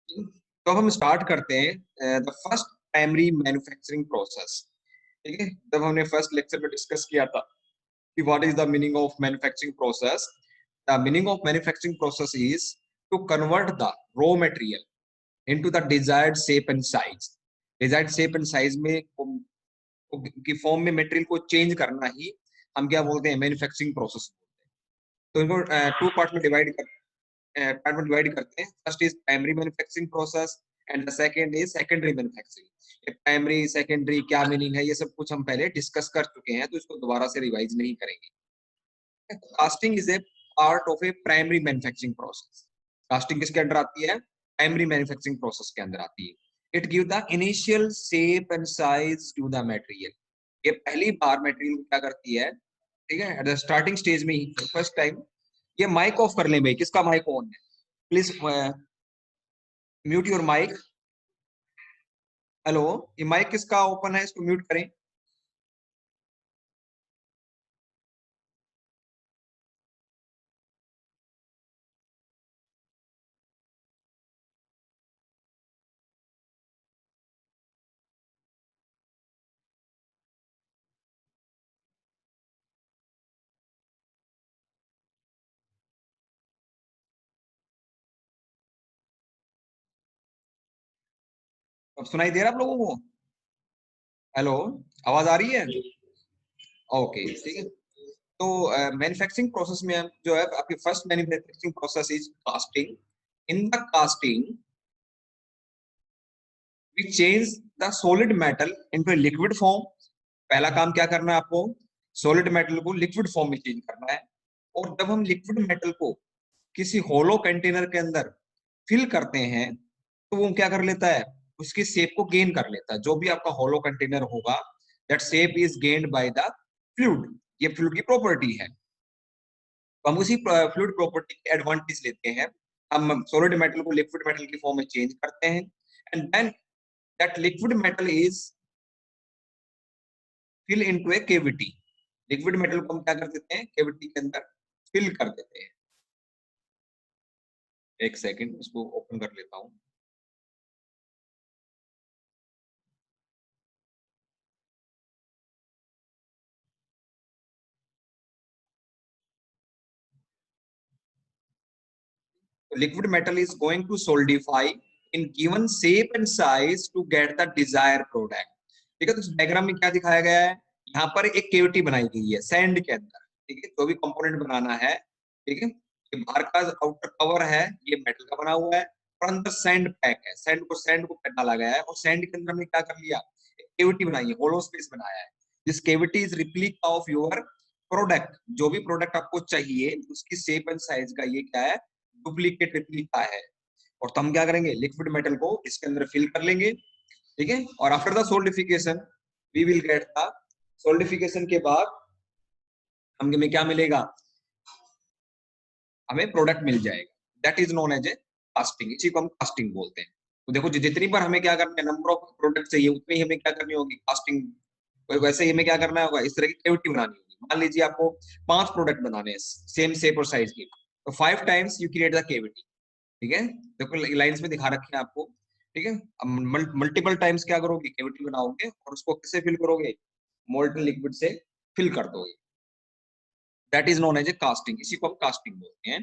तो हम स्टार्ट करते हैं the first primary manufacturing process. ठीक है, जब हमने फर्स्ट लेक्चर में डिस्कस किया था कि what is the meaning of manufacturing process. The meaning of manufacturing process is to convert the raw material into the desired shape and size. Desired shape and size में की form में material को change करना ही हम क्या बोलते हैं, manufacturing process. तो इनको टू पार्ट में डिवाइड करते हैं। First is primary manufacturing process and the second is secondary manufacturing. Primary secondary क्या मीनिंग है, ये सब कुछ हम पहले डिस्कस कर चुके हैं, तो इसको दोबारा से रिवाइज नहीं करेंगे। Casting is a part of a primary manufacturing process. Casting किसके अंडर आती है? प्राइमरी मैन्युफैक्चरिंग प्रोसेस के अंदर आती है। It give the initial shape and size to the material. ये पहली बार मटेरियल को क्या करती है, ठीक है, एट द स्टार्टिंग स्टेज में ही फर्स्ट टाइम। ये माइक ऑफ कर लें भाई, किसका माइक ऑन है? Please mute your mic. Hello, ये माइक किसका ओपन है, इसको म्यूट करें। अब सुनाई दे रहा है आप लोगों को? हेलो, आवाज आ रही है? ओके, ठीक है। तो मैन्युफैक्चरिंग प्रोसेस में हम जो है, आपकी first manufacturing process is casting. In the casting we change the solid metal into liquid form. पहला काम क्या करना है आपको? सॉलिड मेटल को लिक्विड फॉर्म में चेंज करना है। और जब हम लिक्विड मेटल को किसी होलो कंटेनर के अंदर फिल करते हैं, तो वो क्या कर लेता है, उसकी शेप को गेन कर लेता है। जो भी आपका होलो कंटेनर होगा, that shape is gained by the fluid. ये फ्लूइड की प्रॉपर्टी है। तो हम उसी फ्लूइड प्रॉपर्टी की एडवांटेज लेते हैं। हम सॉलिड मेटल को लिक्विड मेटल की फॉर्म में चेंज करते हैं, and then that liquid metal is fill into a cavity. Liquid metal को हम क्या कर देते हैं, केविटी के अंदर फिल कर देते हैं। एक सेकेंड, इसको ओपन कर लेता हूँ। Liquid metal is going to solidify in given shape and size to get the desire product. ठीक है, तो इस डायग्राम में क्या दिखाया गया है, यहाँ पर एक केविटी बनाई गई है सैंड के अंदर। ठीक है, जो भी कंपोनेंट बनाना है, ठीक है, ये बाहर का आउटर कवर है, ये मेटल का बना हुआ है, और अंदर सैंड पैक है। सैंड को डाला गया है, और सैंड के अंदर हमने क्या कर लिया, एक केविटी बनाई है, होलो स्पेस बनाया है। This cavity is replica of your product. जो भी प्रोडक्ट आपको चाहिए, उसकी शेप एंड साइज का ये क्या है, डुप्लीकेट रिप्लिका है। और तो हम क्या करेंगे, लिक्विड मेटल को इसके अंदर फिल कर लेंगे। ठीक है, और after the solidification we will get the, solidification के बाद हमें क्या मिलेगा, हमें प्रोडक्ट मिल जाएगा। That is known as a casting. इसी को हम कास्टिंग बोलते हैं। तो देखो, जितनी बार हमें क्या करना है, नंबर ऑफ प्रोडक्ट चाहिए, उतनी ही हमें क्या करनी होगी, कास्टिंग। वैसे ही हमें क्या करना होगा, इस तरह की कैविटी बनानी होगी। मान लीजिए आपको 5 प्रोडक्ट बनाने हैं सेम शेप और साइज की, तो 5 times you create the cavity. ठीक है, देखो लाइंस में दिखा रखे हैं आपको। ठीक है, अब मल्टीपल टाइम्स क्या करोगे, केविटी बनाओगे, और उसको किससे फिल करोगे, मोल्टन लिक्विड से फिल कर दोगे। That is known as a casting. इसी को हम कास्टिंग बोलते हैं।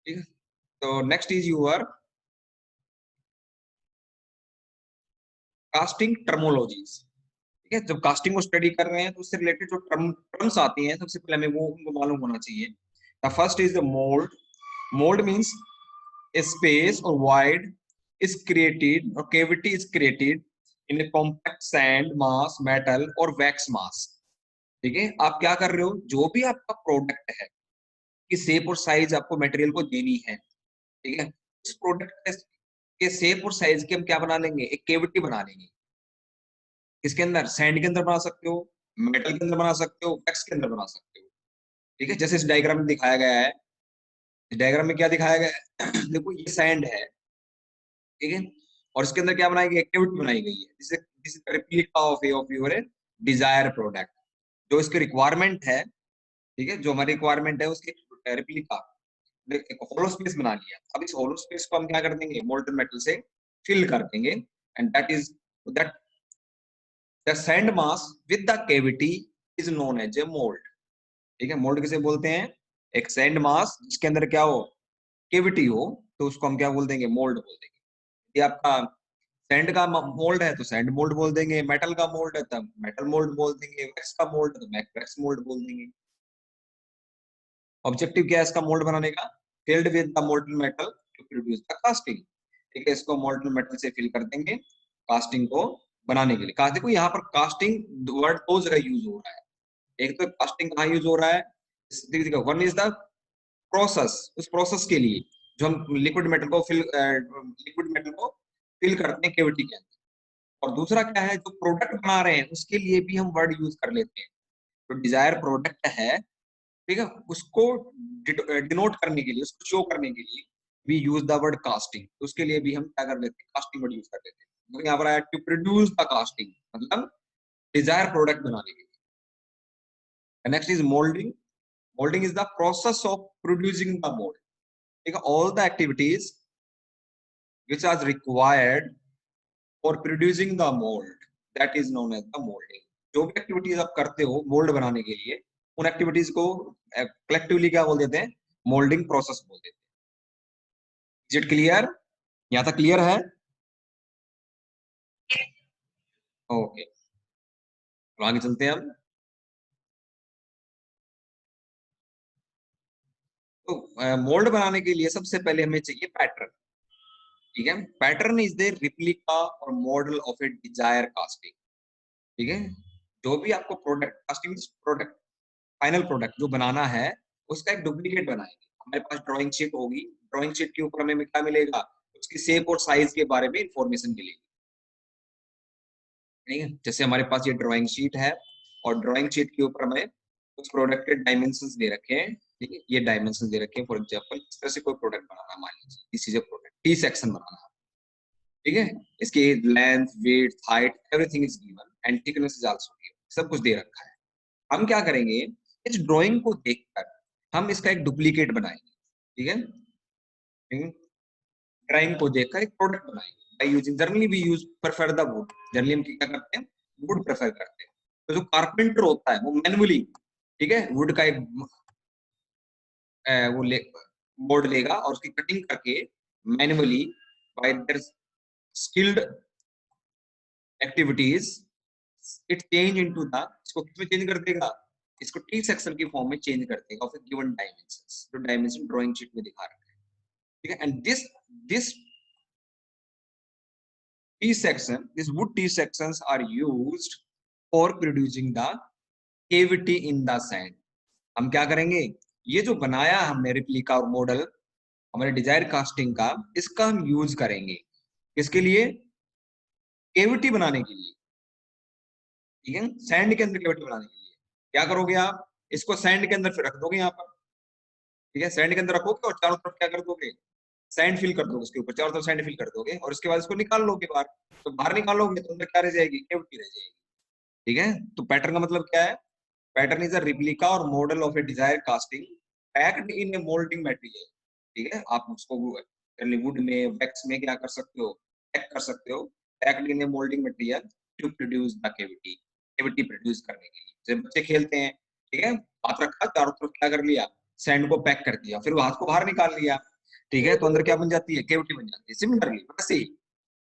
ठीक है, तो next is your casting terminologies. ठीक है, जब कास्टिंग को स्टडी कर रहे हैं, तो उससे रिलेटेड जो टर्म्स आती हैं, सबसे पहले हमें वो उनको मालूम होना चाहिए। The first is the mould. Mould means space और wide is created or cavity is created in a compact sand mass metal or wax mass। ठीक है, आप क्या कर रहे हो, जो भी आपका प्रोडक्ट है कि शेप और साइज आपको मटेरियल को देनी है। ठीक है, उस प्रोडक्ट के शेप और साइज के हम क्या बना लेंगे, एक केविटी बना लेंगे। इसके अंदर सैंड के अंदर बना सकते हो, मेटल के अंदर बना सकते हो, वैक्स के अंदर बना सकते हो। ठीक है, जैसे इस डायग्राम में दिखाया गया है। इस डायग्राम में क्या दिखाया गया है देखो, ये सैंड है। ठीक है, और इसके अंदर क्या बनाई गई, एक्टिविटी बनाई गई है, जिसे this replica of your desire product. जो इसकी रिक्वायरमेंट है, ठीक है, जो हमारी रिक्वायरमेंट है उसकी रिप्लिका। एक होलो स्पेस बना लिया। अब इस होलो स्पेस को हम क्या कर देंगे, मोल्टन मेटल से फिल कर देंगे, and that the sand mass with the cavity is known as a mould. ठीक है, मोल्ड किसे बोलते हैं, एक सैंड मास जिसके अंदर क्या हो, कैविटी हो, तो उसको हम क्या बोल देंगे, मोल्ड बोल देंगे। ये आपका सैंड का मोल्ड है तो सैंड मोल्ड बोल देंगे, मेटल का मोल्ड है तो मेटल मोल्ड बोल देंगे, वैक्स का मोल्ड है तो वैक्स मोल्ड बोल देंगे। ऑब्जेक्टिव क्या है इसका मोल्ड बनाने का, filled with the molten metal to produce the casting. ठीक है, इसको मोल्टन मेटल से फिल कर देंगे कास्टिंग को बनाने के लिए। कहा देखो यहाँ पर कास्टिंग वर्ड दो जगह यूज हो रहा है। एक तो कास्टिंग कहाँ यूज हो रहा है, वन इज द प्रोसेस, उस प्रोसेस के लिए जो हम लिक्विड मेटल को फिल करते हैं कैविटी के अंदर। और दूसरा क्या है, जो प्रोडक्ट बना रहे हैं उसके लिए भी हम वर्ड यूज कर लेते हैं। जो डिजायर प्रोडक्ट है, ठीक है, उसको डिनोट करने के लिए, उसको शो करने के लिए we use the word casting. उसके लिए भी हम क्या कर लेते हैं, कास्टिंग वर्ड यूज कर लेते हैं। तो यहाँ पर आया टू प्रोड्यूस द कास्टिंग, मतलब डिजायर प्रोडक्ट बनाने के लिए। Next is moulding. Moulding is the process of producing the mould. ठीक है, all the activities which are required for producing the mold, that is known as the molding। जो भी activities आप करते हो मोल्ड बनाने के लिए, उन एक्टिविटीज को कलेक्टिवली क्या बोल देते हैं, मोल्डिंग प्रोसेस बोल देते हैं। इज इट क्लियर, यहाँ तक क्लियर है? ओके, तो आगे चलते हैं हम। तो मोल्ड बनाने के लिए सबसे पहले हमें चाहिए पैटर्न। ठीक है, पैटर्न इज द रिप्लिका और model of a desire casting. ठीक है, जो भी आपको product, casting product, final product जो बनाना है, उसका एक डुप्लीकेट बनाएंगे। हमारे पास ड्राइंग शीट होगी, ड्राइंग शीट के ऊपर हमें क्या मिलेगा, उसकी शेप और साइज के बारे में इंफॉर्मेशन मिलेगी। ठीक है, जैसे हमारे पास ये ड्राइंग शीट है और ड्राइंग शीट के ऊपर हमें कुछ प्रोडक्ट के डायमेंशंस दे रखे हैं। ठीक है, ये डायमेंशंस दे रखे हैं। फॉर एग्जांपल इस तरह से कोई प्रोडक्ट बनाना, मान लीजिए this is a product, T section बनाना। ठीक है, इसकी length, width, height, everything is given and thickness is also given, सब कुछ दे रखा है। हम क्या करेंगे, इस ड्राइंग को देखकर हम इसका एक डुप्लीकेट बनाएंगे। ठीक है, ड्राइंग को देखकर एक प्रोडक्ट बनाएंगे by using, generally we use prefer the wood. Generally हम क्या करते हैं, वुड प्रेफर करते हैं। तो जो कारपेंटर होता है वो मैनुअली, ठीक है, वुड का एक वो ले बोर्ड लेगा और उसकी कटिंग करके manually bye there skilled activities it change into the, इसको किसमें चेंज कर देगा, इसको टी सेक्शन की फॉर्म में चेंज कर देगा ऑफ ए गिवन डायमेंशंस, जो डायमेंशन ड्राइंग शीट में दिखा रखा है। ठीक है, and this T section, these wood T sections are used for producing the cavity in the sand। हम क्या करेंगे, ये जो बनाया हमने रिप्लिका और मॉडल हमारे डिजायर कास्टिंग का, इसका हम यूज करेंगे किसके लिए, केविटी बनाने के लिए। ठीक है, सैंड के अंदर केविटी बनाने के लिए क्या करोगे आप, इसको सैंड के अंदर फिर रख दोगे यहाँ पर। ठीक है, सैंड के अंदर रखोगे और चारों तरफ क्या कर दोगे, सैंड फिल कर दोगे, उसके ऊपर चारों तरफ सैंड फिल कर दोगे और उसके बाद इसको निकाल लोगे बाहर। तो बाहर निकालोगे तो अंदर क्या रह जाएगी, केविटी रह जाएगी। ठीक है, तो पैटर्न का मतलब क्या है, पैटर्न इज अ रिप्लिका और model of a desire casting packed in a moulding material. ठीक है, आप उसको वुड में, वैक्स में क्या कर सकते हो, पैक कर सकते हो, packed in a moulding material to produce the cavity, cavity produce करने के लिए। जब बच्चे खेलते हैं, ठीक है, हाथ रखा चारों तरफ क्या कर लिया, सैंड को पैक कर दिया, फिर वो हाथ को बाहर निकाल लिया। ठीक है, तो अंदर क्या बन जाती है, कैविटी बन जाती है। सिमिलरली वैसे ही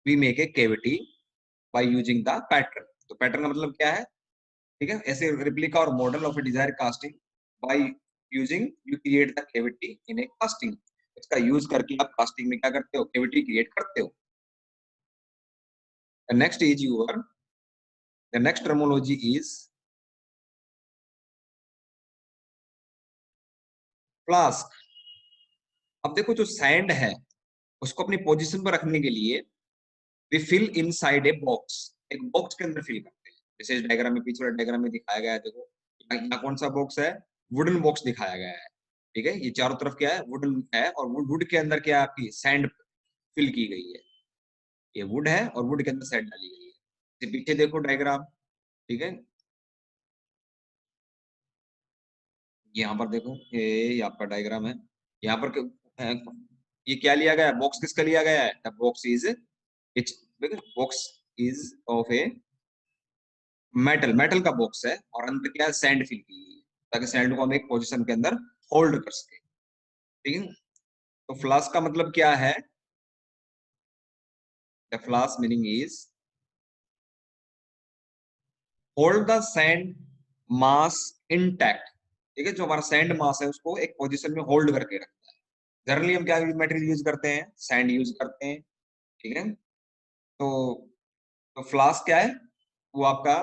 we make a cavity by using the pattern. तो पैटर्न का मतलब क्या है, ठीक है, ऐसे रिप्लिका और model of a desire casting by using, you create the cavity in a casting. इसका यूज करके आप कास्टिंग में क्या करते हो, कैविटी क्रिएट करते हो। Next is your, the next terminology is flask. अब देखो जो सैंड है उसको अपनी पोजीशन पर रखने के लिए we fill inside a box, एक बॉक्स के अंदर फिल करते हैं। जैसे इस डायग्राम में, पीछे वाले डायग्राम में दिखाया गया है, देखो यहाँ कौन सा बॉक्स है, वुडन बॉक्स दिखाया गया है। ठीक है, ये चारों तरफ क्या है, वुडन है, और वुड के अंदर क्या है, आपकी सैंड फिल की गई है। ये वुड है और वुड के अंदर सैंड डाली गई है। ये पीछे देखो डायग्राम। ठीक है, यहाँ पर देखो ये आपका डायग्राम है। यहाँ पर ये क्या लिया गया है, बॉक्स किसका लिया गया है, the box is it's, box is of a metal, metal का बॉक्स है और अंदर क्या है, सैंड फिल की हुई है, ताकि सैंड को हम एक पोजीशन के अंदर होल्ड कर सके। ठीक है, तो फ्लास्क का मतलब क्या है, the flask meaning is hold the sand mass intact. ठीक है, जो हमारा सैंड मास है उसको एक पोजीशन में होल्ड करके रखता है। जनरली हम क्या मटेरियल यूज करते हैं, सैंड यूज करते हैं। ठीक है, तो फ्लास्क क्या है, वो आपका,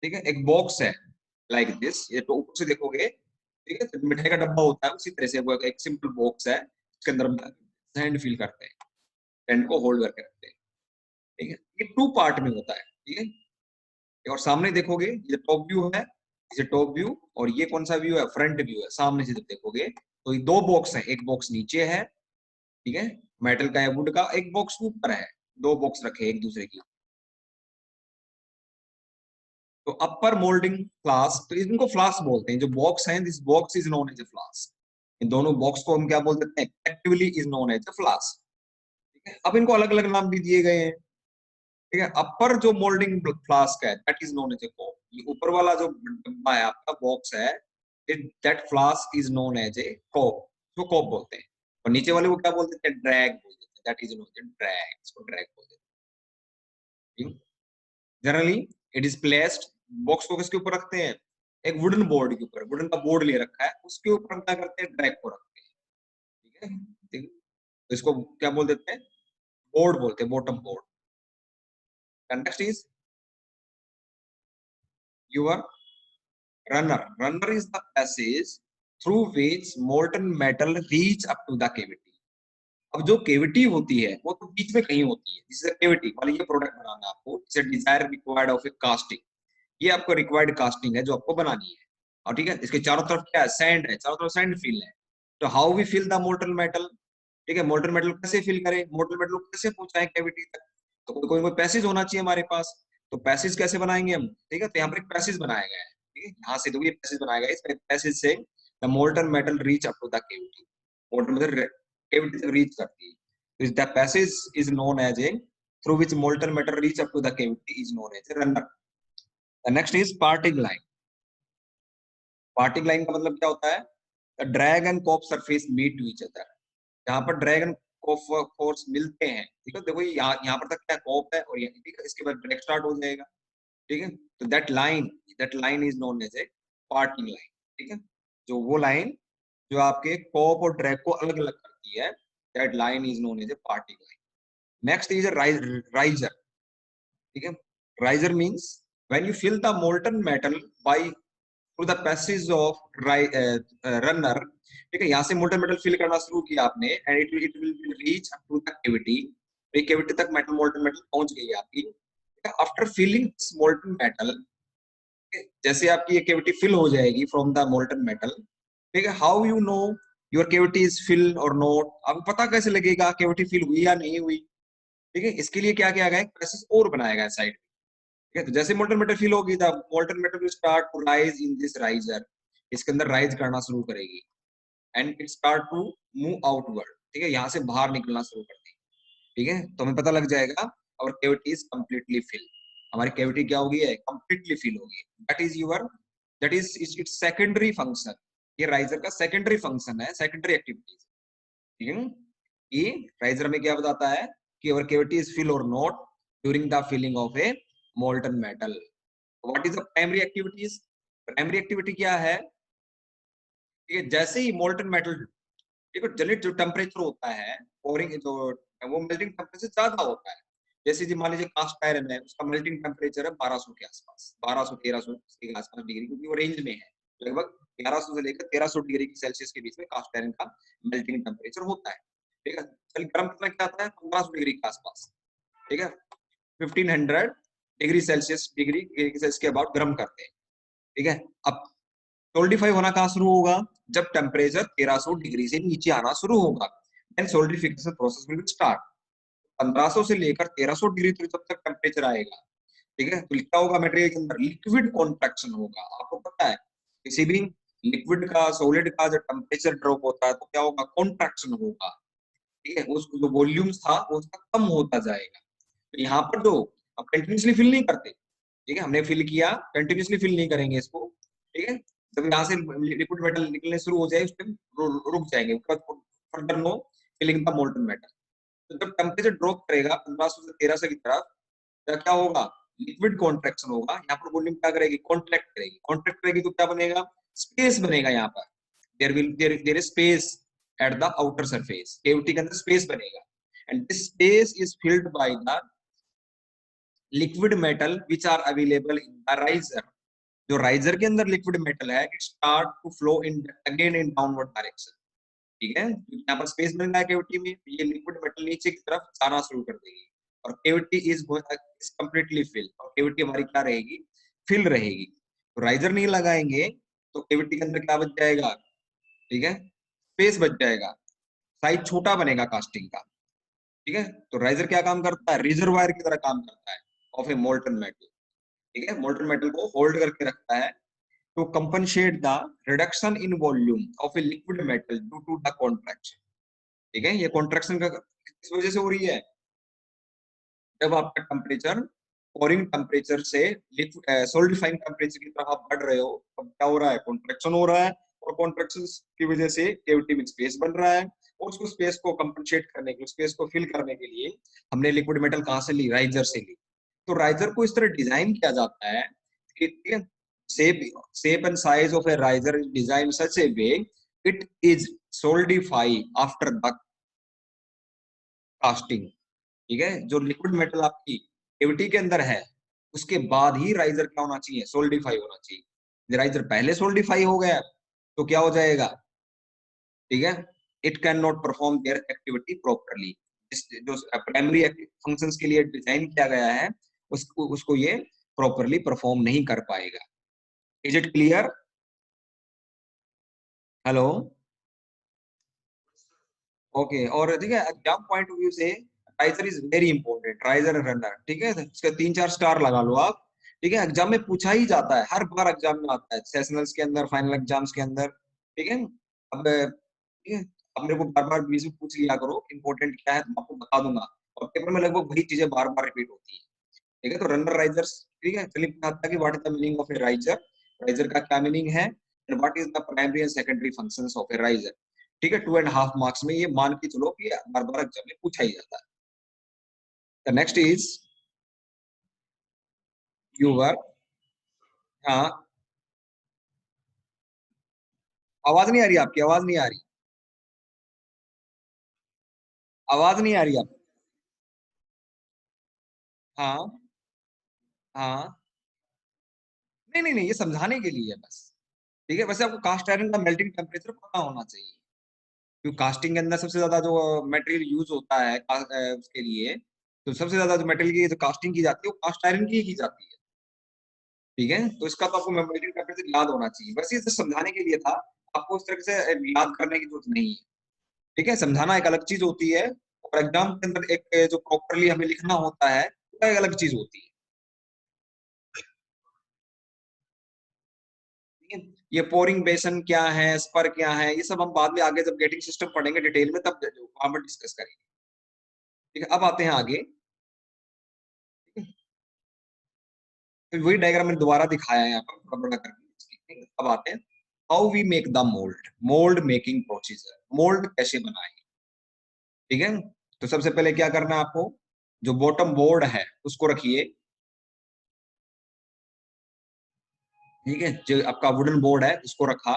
ठीक है, एक बॉक्स है लाइक दिस, ये तो ऊपर से देखोगे, ठीक है, तो मिठाई का डब्बा होता है उसी तरह से वो एक सिंपल बॉक्स है, उसके अंदर हम सैंड फिल करते हैं, सैंड को होल्ड करके रखते हैं। ठीक है, ये टू पार्ट में होता है। ठीक है, और सामने देखोगे ये टॉप व्यू है, ये टॉप व्यू, और ये कौन सा व्यू है, फ्रंट व्यू है। सामने से जब देखोगे तो ये दो बॉक्स है, एक बॉक्स नीचे है, ठीक है, मेटल का है, वुड का, एक बॉक्स ऊपर है, दो बॉक्स रखे एक दूसरे की। तो अपर मोल्डिंग फ्लास्क, तो इनको फ्लास्क बोलते हैं, जो बॉक्स है, this box is known as a flask. इन दोनों बॉक्स को हम क्या बोल देते हैं, actively is known as a flask. ठीक है, अब इनको अलग अलग नाम भी दिए गए हैं। ठीक है, अपर जो मोल्डिंग फ्लास्क है that is known as a cope, ये ऊपर वाला जो डब्बा है आपका, बॉक्स है, that flask is known as a cope, जो कॉप बोलते हैं। और नीचे वाले को क्या बोल देते हैं, ड्रैग बोल देते हैं, that is known as drag, इसको ड्रैग बोल देते हैं। Generally it is placed, box को किसके ऊपर रखते हैं, एक वुडन बोर्ड के ऊपर, वुडन का बोर्ड ले रखा है, उसके ऊपर हम क्या करते हैं, ड्रैग को रखते हैं। ठीक है, ठीक है? तो इसको क्या बोल देते हैं, बोर्ड बोलते हैं, bottom board. Next is your runner, runner is the passage through which molten metal reach up to the cavity. अब जो केविटी होती है वो तो बीच में कहीं होती है, जिससे केविटी वाली ये प्रोडक्ट बनाना है आपको, जैसे desire required of a casting, ये आपको रिक्वायर्ड कास्टिंग है जो आपको बनानी है। और ठीक है, इसके चारों तरफ क्या है, सैंड है, चारों तरफ सैंड फिल है। तो how we fill the molten metal, ठीक है, मोल्टन मेटल कैसे फिल करें, मोल्टन मेटल को कैसे पहुंचाएं कैविटी तक, तो कोई पैसेज होना चाहिए हमारे पास। तो पैसेज कैसे बनाएंगे हम, ठीक है, तो यहाँ पर एक पैसेज बनाया गया है। ठीक है, यहाँ से देखो ये पैसेज बनाया गया है, इस पैसेज से the molten metal reach up to the cavity, molten metal cavity तक रीच करती है। तो the passage is known as a through which molten metal reach up to the cavity is known as a runner. Next is parting line. Parting line का मतलब क्या होता है, drag and cope surface meet to each other, यहाँ पर drag and corp force मिलते हैं। ठीक है, देखो यहाँ पर तक क्या कॉप है, और ये ठीक है, इसके बाद ड्रैग स्टार्ट हो जाएगा। ठीक है, तो that line is known as a parting line. ठीक है, जो वो लाइन जो आपके कॉप और ड्रैग को अलग अलग करती है, that line is known as a parting line. Next is riser. ठीक है, riser means when you fill the molten metal by through the passage of runner. ठीक है, यहाँ से मोल्टन मेटल फिल करना शुरू किया आपने, and it will reach up to the cavity, cavity तक मेटल, मोल्टन मेटल पहुंच गई है आपकी। After filling this molten metal, जैसे आपकी ये कैविटी फिल हो जाएगी फ्रॉम द मोल्टन मेटल, ठीक है, how you know your cavity is fill or not, आपको पता कैसे लगेगा कैविटी फिल हुई या नहीं हुई। ठीक है, इसके लिए क्या किया गया है, पैसेज और बनाया गया है साइड। ठीक है, तो जैसे मोल्टन मेटल फिल होगी, the molten metal will start to rise in this riser, इसके अंदर राइज करना शुरू करेगी, and it start to move outward. ठीक है, यहाँ से बाहर निकलना शुरू कर देगी। ठीक है, तो हमें पता लग जाएगा और कैविटी इज कंप्लीटली फिल, हमारी कैविटी क्या होगी है, कंप्लीटली फिल होगी। That is your, that is its secondary function, ये राइजर का सेकेंडरी फंक्शन है, सेकेंडरी एक्टिविटीज। ठीक है, ये राइजर में क्या बताता है कि our cavity is fill or not during the filling of a molten metal. What is the primary activities, primary activity क्या है, ठीक है, जैसे ही मोल्टन मेटल, ठीक है, जनरली जो टेम्परेचर होता है पोरिंग, जो वो मेल्टिंग टेम्परेचर ज्यादा होता है। जैसे जी मान लीजिए कास्ट आयरन है, उसका मेल्टिंग टेम्परेचर है 1200 के आसपास, 1200 1300 के आसपास डिग्री, क्योंकि वो रेंज में है, लगभग 1100 से लेकर 1300 डिग्री सेल्सियस के बीच में कास्ट आयरन का मेल्टिंग टेम्परेचर होता है। ठीक है, चल गर्म कितना क्या आता है, 1500 डिग्री के आसपास। ठीक है, 1500 डिग्री सेल्सियस, डिग्री सेल्सियस के अबाउट गर्म करते हैं। ठीक है, अब सोल्डिफाई होना कहाँ शुरू होगा, जब टेम्परेचर 1300 डिग्री से नीचे आना शुरू होगा, then solidification process will start. 1500 से लेकर 1300 डिग्री तक जब तक टेम्परेचर आएगा, ठीक है, तो क्या होगा, मटेरियल के अंदर लिक्विड कॉन्ट्रैक्शन होगा। आपको पता है किसी भी लिक्विड का सॉलिड का जब टेम्परेचर ड्रॉप होता है तो क्या होगा, कॉन्ट्रैक्शन होगा, ठीक है, उस जो वॉल्यूम था वो उसका कम होता जाएगा। तो यहाँ पर जो अब कंटिन्यूसली फिल नहीं करते, ठीक है, हमने फिल किया, कंटिन्यूसली फिल नहीं करेंगे इसको, ठीक है, जब यहाँ से लिक्विड मेटल निकलने शुरू हो जाए उस टाइम रुक जाएंगे, उसके बाद further no filling the molten metal. तो जब टेम्परेचर ड्रॉप करेगा 1500 से 1300 की तरफ, तो क्या होगा, लिक्विड कॉन्ट्रैक्शन होगा, यहाँ पर वॉल्यूम क्या करेगी, कॉन्ट्रैक्ट करेगी, कॉन्ट्रैक्ट करेगी तो क्या बनेगा, स्पेस बनेगा यहाँ पर, there is space at the outer surface, cavity के अंदर स्पेस बनेगा, and this space is filled by the liquid metal which are available in the riser. जो राइजर के अंदर लिक्विड मेटल है, it start to flow in again in downward direction, ठीक है, यहाँ पर स्पेस बन रहा है केविटी में, ये लिक्विड मेटल नीचे की तरफ जाना शुरू कर देगी, और केविटी इज कंप्लीटली फिल, और केविटी हमारी क्या रहेगी, फिल रहेगी। तो राइजर नहीं लगाएंगे तो केविटी के अंदर क्या बच जाएगा, ठीक है, स्पेस बच जाएगा, साइज छोटा बनेगा कास्टिंग का, ठीक है। तो राइजर क्या काम करता है, रिजर्वायर की तरह काम करता है ऑफ ए मोल्टन मेटल, ठीक है, मोल्टन मेटल को होल्ड करके रखता है to compensate the reduction in volume of a liquid metal due to the contraction, ठीक है, ये कॉन्ट्रैक्शन का किस वजह से हो रही है, जब आपका टेम्परेचर पोरिंग टेम्परेचर से सोलिडिफाइंग टेम्परेचर की तरफ आप बढ़ रहे हो, तब क्या हो रहा है, कॉन्ट्रैक्शन हो रहा है, और कॉन्ट्रैक्शन की वजह से केविटी में स्पेस बन रहा है, और उसको स्पेस को कंपनसेट करने के लिए, स्पेस को फिल करने के लिए हमने लिक्विड मेटल कहाँ से ली, राइजर से ली। तो राइजर को इस तरह डिजाइन किया जाता है कि, ठीक है, shape and size of a riser is designed such a way it is solidify after the casting, ठीक है, जो लिक्विड मेटल आपकी केविटी के अंदर है उसके बाद ही राइजर क्या होना चाहिए, सोल्डिफाई होना चाहिए। राइजर पहले सोल्डिफाई हो गया तो क्या हो जाएगा, ठीक है, it can not perform there activity properly, जो प्राइमरी फंक्शंस के लिए डिजाइन किया गया है उसको ये प्रॉपरली परफॉर्म नहीं कर पाएगा। Is it clear? Hello, okay. और ठीक है, एग्जाम पॉइंट ऑफ व्यू से riser is very important, riser runner, ठीक है, इसका 3-4 स्टार लगा लो आप, ठीक है, एग्जाम में पूछा ही जाता है, हर बार एग्जाम में आता है, सेशनल्स के अंदर, फाइनल एग्जाम्स के अंदर, ठीक है। अब ठीक है, अब मेरे को बार बार बीच में पूछ लिया करो इंपॉर्टेंट क्या है, तो आपको बता दूंगा, और पेपर में लगभग वही चीजें बार बार रिपीट होती है, ठीक है। तो रनर राइजर्स, ठीक है, चलिए आता है कि what is the meaning of A riser, riser का क्या मीनिंग है, and what is the primary and secondary functions of A riser, ठीक है। 2.5 मार्क्स में ये मान के चलो कि बार बार एग्जाम में पूछा ही जाता है। द नेक्स्ट इज यूवर, हाँ, आवाज नहीं आ रही, आपकी आवाज नहीं आ रही, आवाज नहीं आ रही आप, हाँ हाँ, नहीं नहीं नहीं, ये समझाने के लिए है बस, ठीक है। वैसे आपको कास्ट आयरन का मेल्टिंग टेम्परेचर पता होना चाहिए, क्योंकि कास्टिंग के अंदर सबसे ज्यादा जो मटेरियल यूज होता है उसके लिए, तो सबसे ज्यादा जो मटेरियल की जो कास्टिंग की जाती है वो कास्ट आयरन की ही की जाती है, ठीक है। तो इसका तो आपको मेल्टिंग टेम्परेचर याद होना चाहिए, वैसे ये सिर्फ समझाने के लिए था, आपको उस तरह से याद करने की जरूरत नहीं है, ठीक है। समझाना एक अलग चीज होती है, और एग्जाम के अंदर एक जो प्रॉपरली हमें लिखना होता है वो एक अलग चीज होती है, ठीक है। ये पोरिंग बेसन क्या है, स्पर क्या है, ये सब हम बाद में आगे जब गेटिंग सिस्टम पढ़ेंगे डिटेल में, तब वहां पर डिस्कस करेंगे, ठीक है। अब आते हैं आगे, ठीक है? तो वही डायग्राम मैंने दोबारा दिखाया है यहाँ पर थोड़ा बड़ा करके, ठीक है? अब आते हैं how we make the mould, mould making procedure, mould कैसे बनाए, ठीक है। तो सबसे पहले क्या करना है आपको, जो बॉटम बोर्ड है उसको रखिए, ठीक है, जो आपका वुडन बोर्ड है उसको रखा,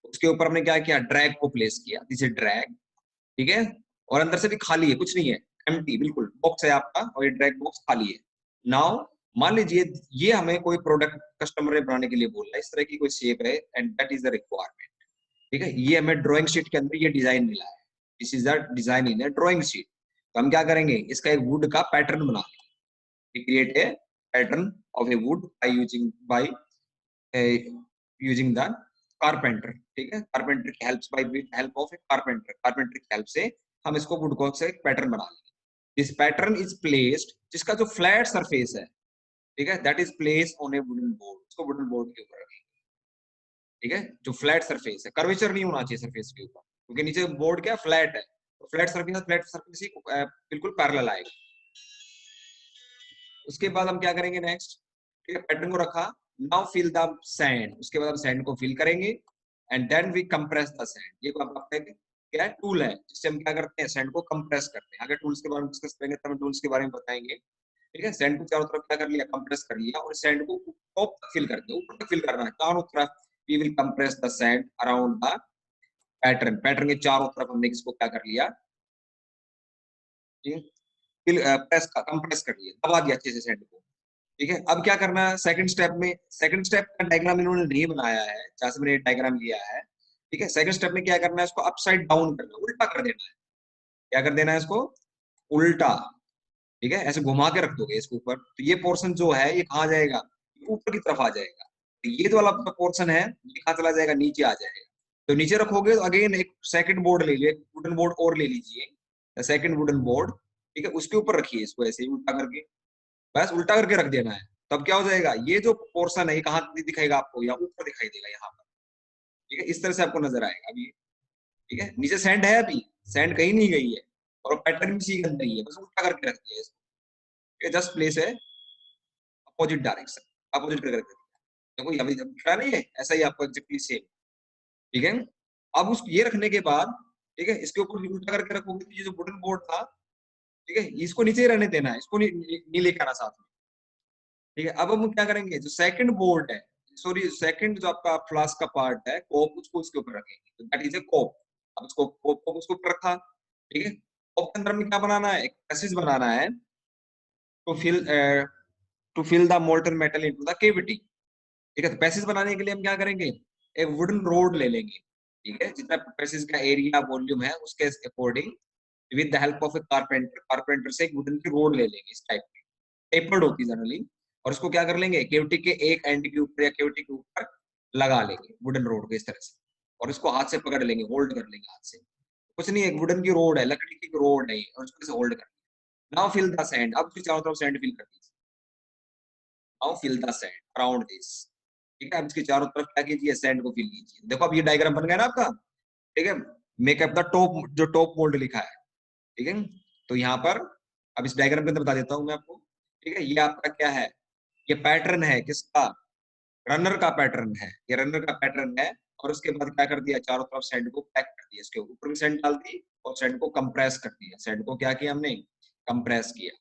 उसके ऊपर हमने क्या किया, ड्रैग को प्लेस किया, इसे ड्रैग, ठीक है, और अंदर से भी खाली है, कुछ नहीं है, एम्प्टी बिल्कुल बॉक्स है आपका, और ये ड्रैग बॉक्स खाली है। नाउ मान लीजिए ये हमें कोई प्रोडक्ट कस्टमर ने बनाने के लिए बोल रहा है, इस तरह की कोई शेप है, and that is the requirement, ठीक है, ये हमें ड्राइंग शीट के अंदर ये डिजाइन मिला है, this is the design in A drawing sheet. तो हम क्या करेंगे, इसका एक वुड का पैटर्न बना, create a pattern of a wood by using the carpenter, ठीक है, कारपेंटर की help, by with help of a carpenter, carpenter की हेल्प से हम इसको वुड को से एक पैटर्न बना लेंगे। दिस पैटर्न इज प्लेस्ड, जिसका जो फ्लैट सरफेस है, ठीक है, that is place on A wooden board, उसको वुडन बोर्ड के ऊपर रखेंगे, ठीक है, जो फ्लैट सरफेस है, कर्वेचर नहीं होना चाहिए सरफेस के ऊपर, क्योंकि नीचे बोर्ड क्या फ्लैट है, तो फ्लैट सरफेस ही बिल्कुल पैरेलल आएगा। उसके बाद हम क्या करेंगे नेक्स्ट, ठीक है, पैटर्न को रखा, नाउ फिल द सैंड, उसके बाद हम सैंड को फिल करेंगे and then we compress the sand. ये आपका क्या है, टूल है जिससे हम क्या करते हैं, सैंड को कंप्रेस करते हैं। आगे टूल्स के बारे में डिस्कस करेंगे तब टूल्स के बारे में बताएंगे। ठीक है, सैंड को चारों तरफ क्या कर लिया, कंप्रेस कर लिया, और सैंड को टॉप तक फिल करते हैं, ऊपर तक फिल करना है चारों तरफ। We will compress the sand around the pattern, pattern के चारों तरफ हमने इसको क्या कर लिया, प्रेस का कंप्रेस कर लिया, दबा दिया अच्छे से सैंड को। ठीक है, अब क्या करना है सेकंड स्टेप में, सेकंड स्टेप का डायग्राम इन्होंने नहीं बनाया है, जहां से मैंने डायग्राम लिया है। ठीक है, सेकंड स्टेप में क्या करना है, इसको अपसाइड डाउन करना, उल्टा कर देना है। क्या कर देना है इसको, उल्टा। ठीक है, ऐसे घुमा के रख दोगे इसके ऊपर, तो ये पोर्शन जो है ये कहाँ जाएगा, ऊपर की तरफ आ जाएगा। तो ये जो वाला पोर्शन है ये कहाँ चला जाएगा, नीचे आ जाएगा। तो नीचे रखोगे तो अगेन एक सेकंड बोर्ड ले लीजिए, वुडन बोर्ड और ले लीजिए, सेकंड वुडन बोर्ड। ठीक है, उसके ऊपर रखिए इसको ऐसे ही उल्टा करके, बस उल्टा करके रख देना है। तब क्या हो जाएगा, ये जो पोर्शन है ये कहाँ दिखाएगा आपको, या ऊपर दिखाई देगा यहाँ पर। ठीक है, इस तरह से आपको नजर आएगा अभी। ठीक है, नीचे सैंड है, अभी सैंड कहीं नहीं गई है, और पैटर्न भी सी अंदर ही है, बस उल्टा करके रख दिया इसको। जस्ट प्लेस है अपोजिट डायरेक्शन, अपोजिट करके रख दिया। देखो अभी जब दिखा नहीं है, ऐसा ही आपको एग्जैक्टली सेम। ठीक है, अब उस ये रखने के बाद, ठीक है, इसके ऊपर उल्टा करके रखोगे तो ये जो वुडन बोर्ड था, ठीक है, इसको नीचे ही रहने देना है, इसको नहीं लेकर आना साथ में। ठीक है, अब हम क्या करेंगे, जो सेकंड बोर्ड है, सॉरी सेकंड जो आपका फ्लास्क का पार्ट है कोप, उसको उसके ऊपर रखेंगे, तो दैट इज ए कोप। अब इसको कोप को उसके ऊपर रखा। ठीक है, कोप के अंदर में क्या बनाना है, एक पैसेज बनाना है, to fill to fill the molten metal into the cavity. ठीक है, तो पैसेज बनाने के लिए हम क्या करेंगे, एक वुडन रोड ले लेंगे। ठीक है, जितना पैसेज का एरिया वॉल्यूम है उसके according, with the help of a carpenter, carpenter से एक वुडन की रोड ले लेंगे इस टाइप की, टेपर्ड होती है जनरली। और उसको क्या कर लेंगे, केवटी के एक एंड के ऊपर या केवटी के ऊपर लगा लेंगे वुडन रोड को इस तरह से, और इसको हाथ से पकड़ लेंगे, होल्ड कर लेंगे हाथ से। कुछ नहीं, एक वुडन की रोड है, लकड़ी की रोड है, और उसको होल्ड कर लेंगे। नाउ फिल द सैंड, अब उसके चारों तरफ सैंड फिल कर दीजिए। Now fill the sand around this. ठीक है, अब इसके चारों तरफ क्या कीजिए, सैंड को फिल कीजिए। देखो अब ये डायग्राम बन गया ना आपका। ठीक है, मेकअप द टॉप, जो टॉप मोल्ड लिखा है। ठीक है, तो यहाँ पर अब इस डायग्राम के अंदर बता देता हूँ मैं आपको। ठीक है, ये आपका क्या है, ये पैटर्न है किसका, रनर का पैटर्न है, ये रनर का पैटर्न है। और उसके बाद क्या कर दिया, चारों तरफ सैंड को पैक कर दिया, इसके ऊपर भी सैंड डाल दी, और सैंड को कंप्रेस कर दिया। सैंड को क्या किया हमने, कंप्रेस किया।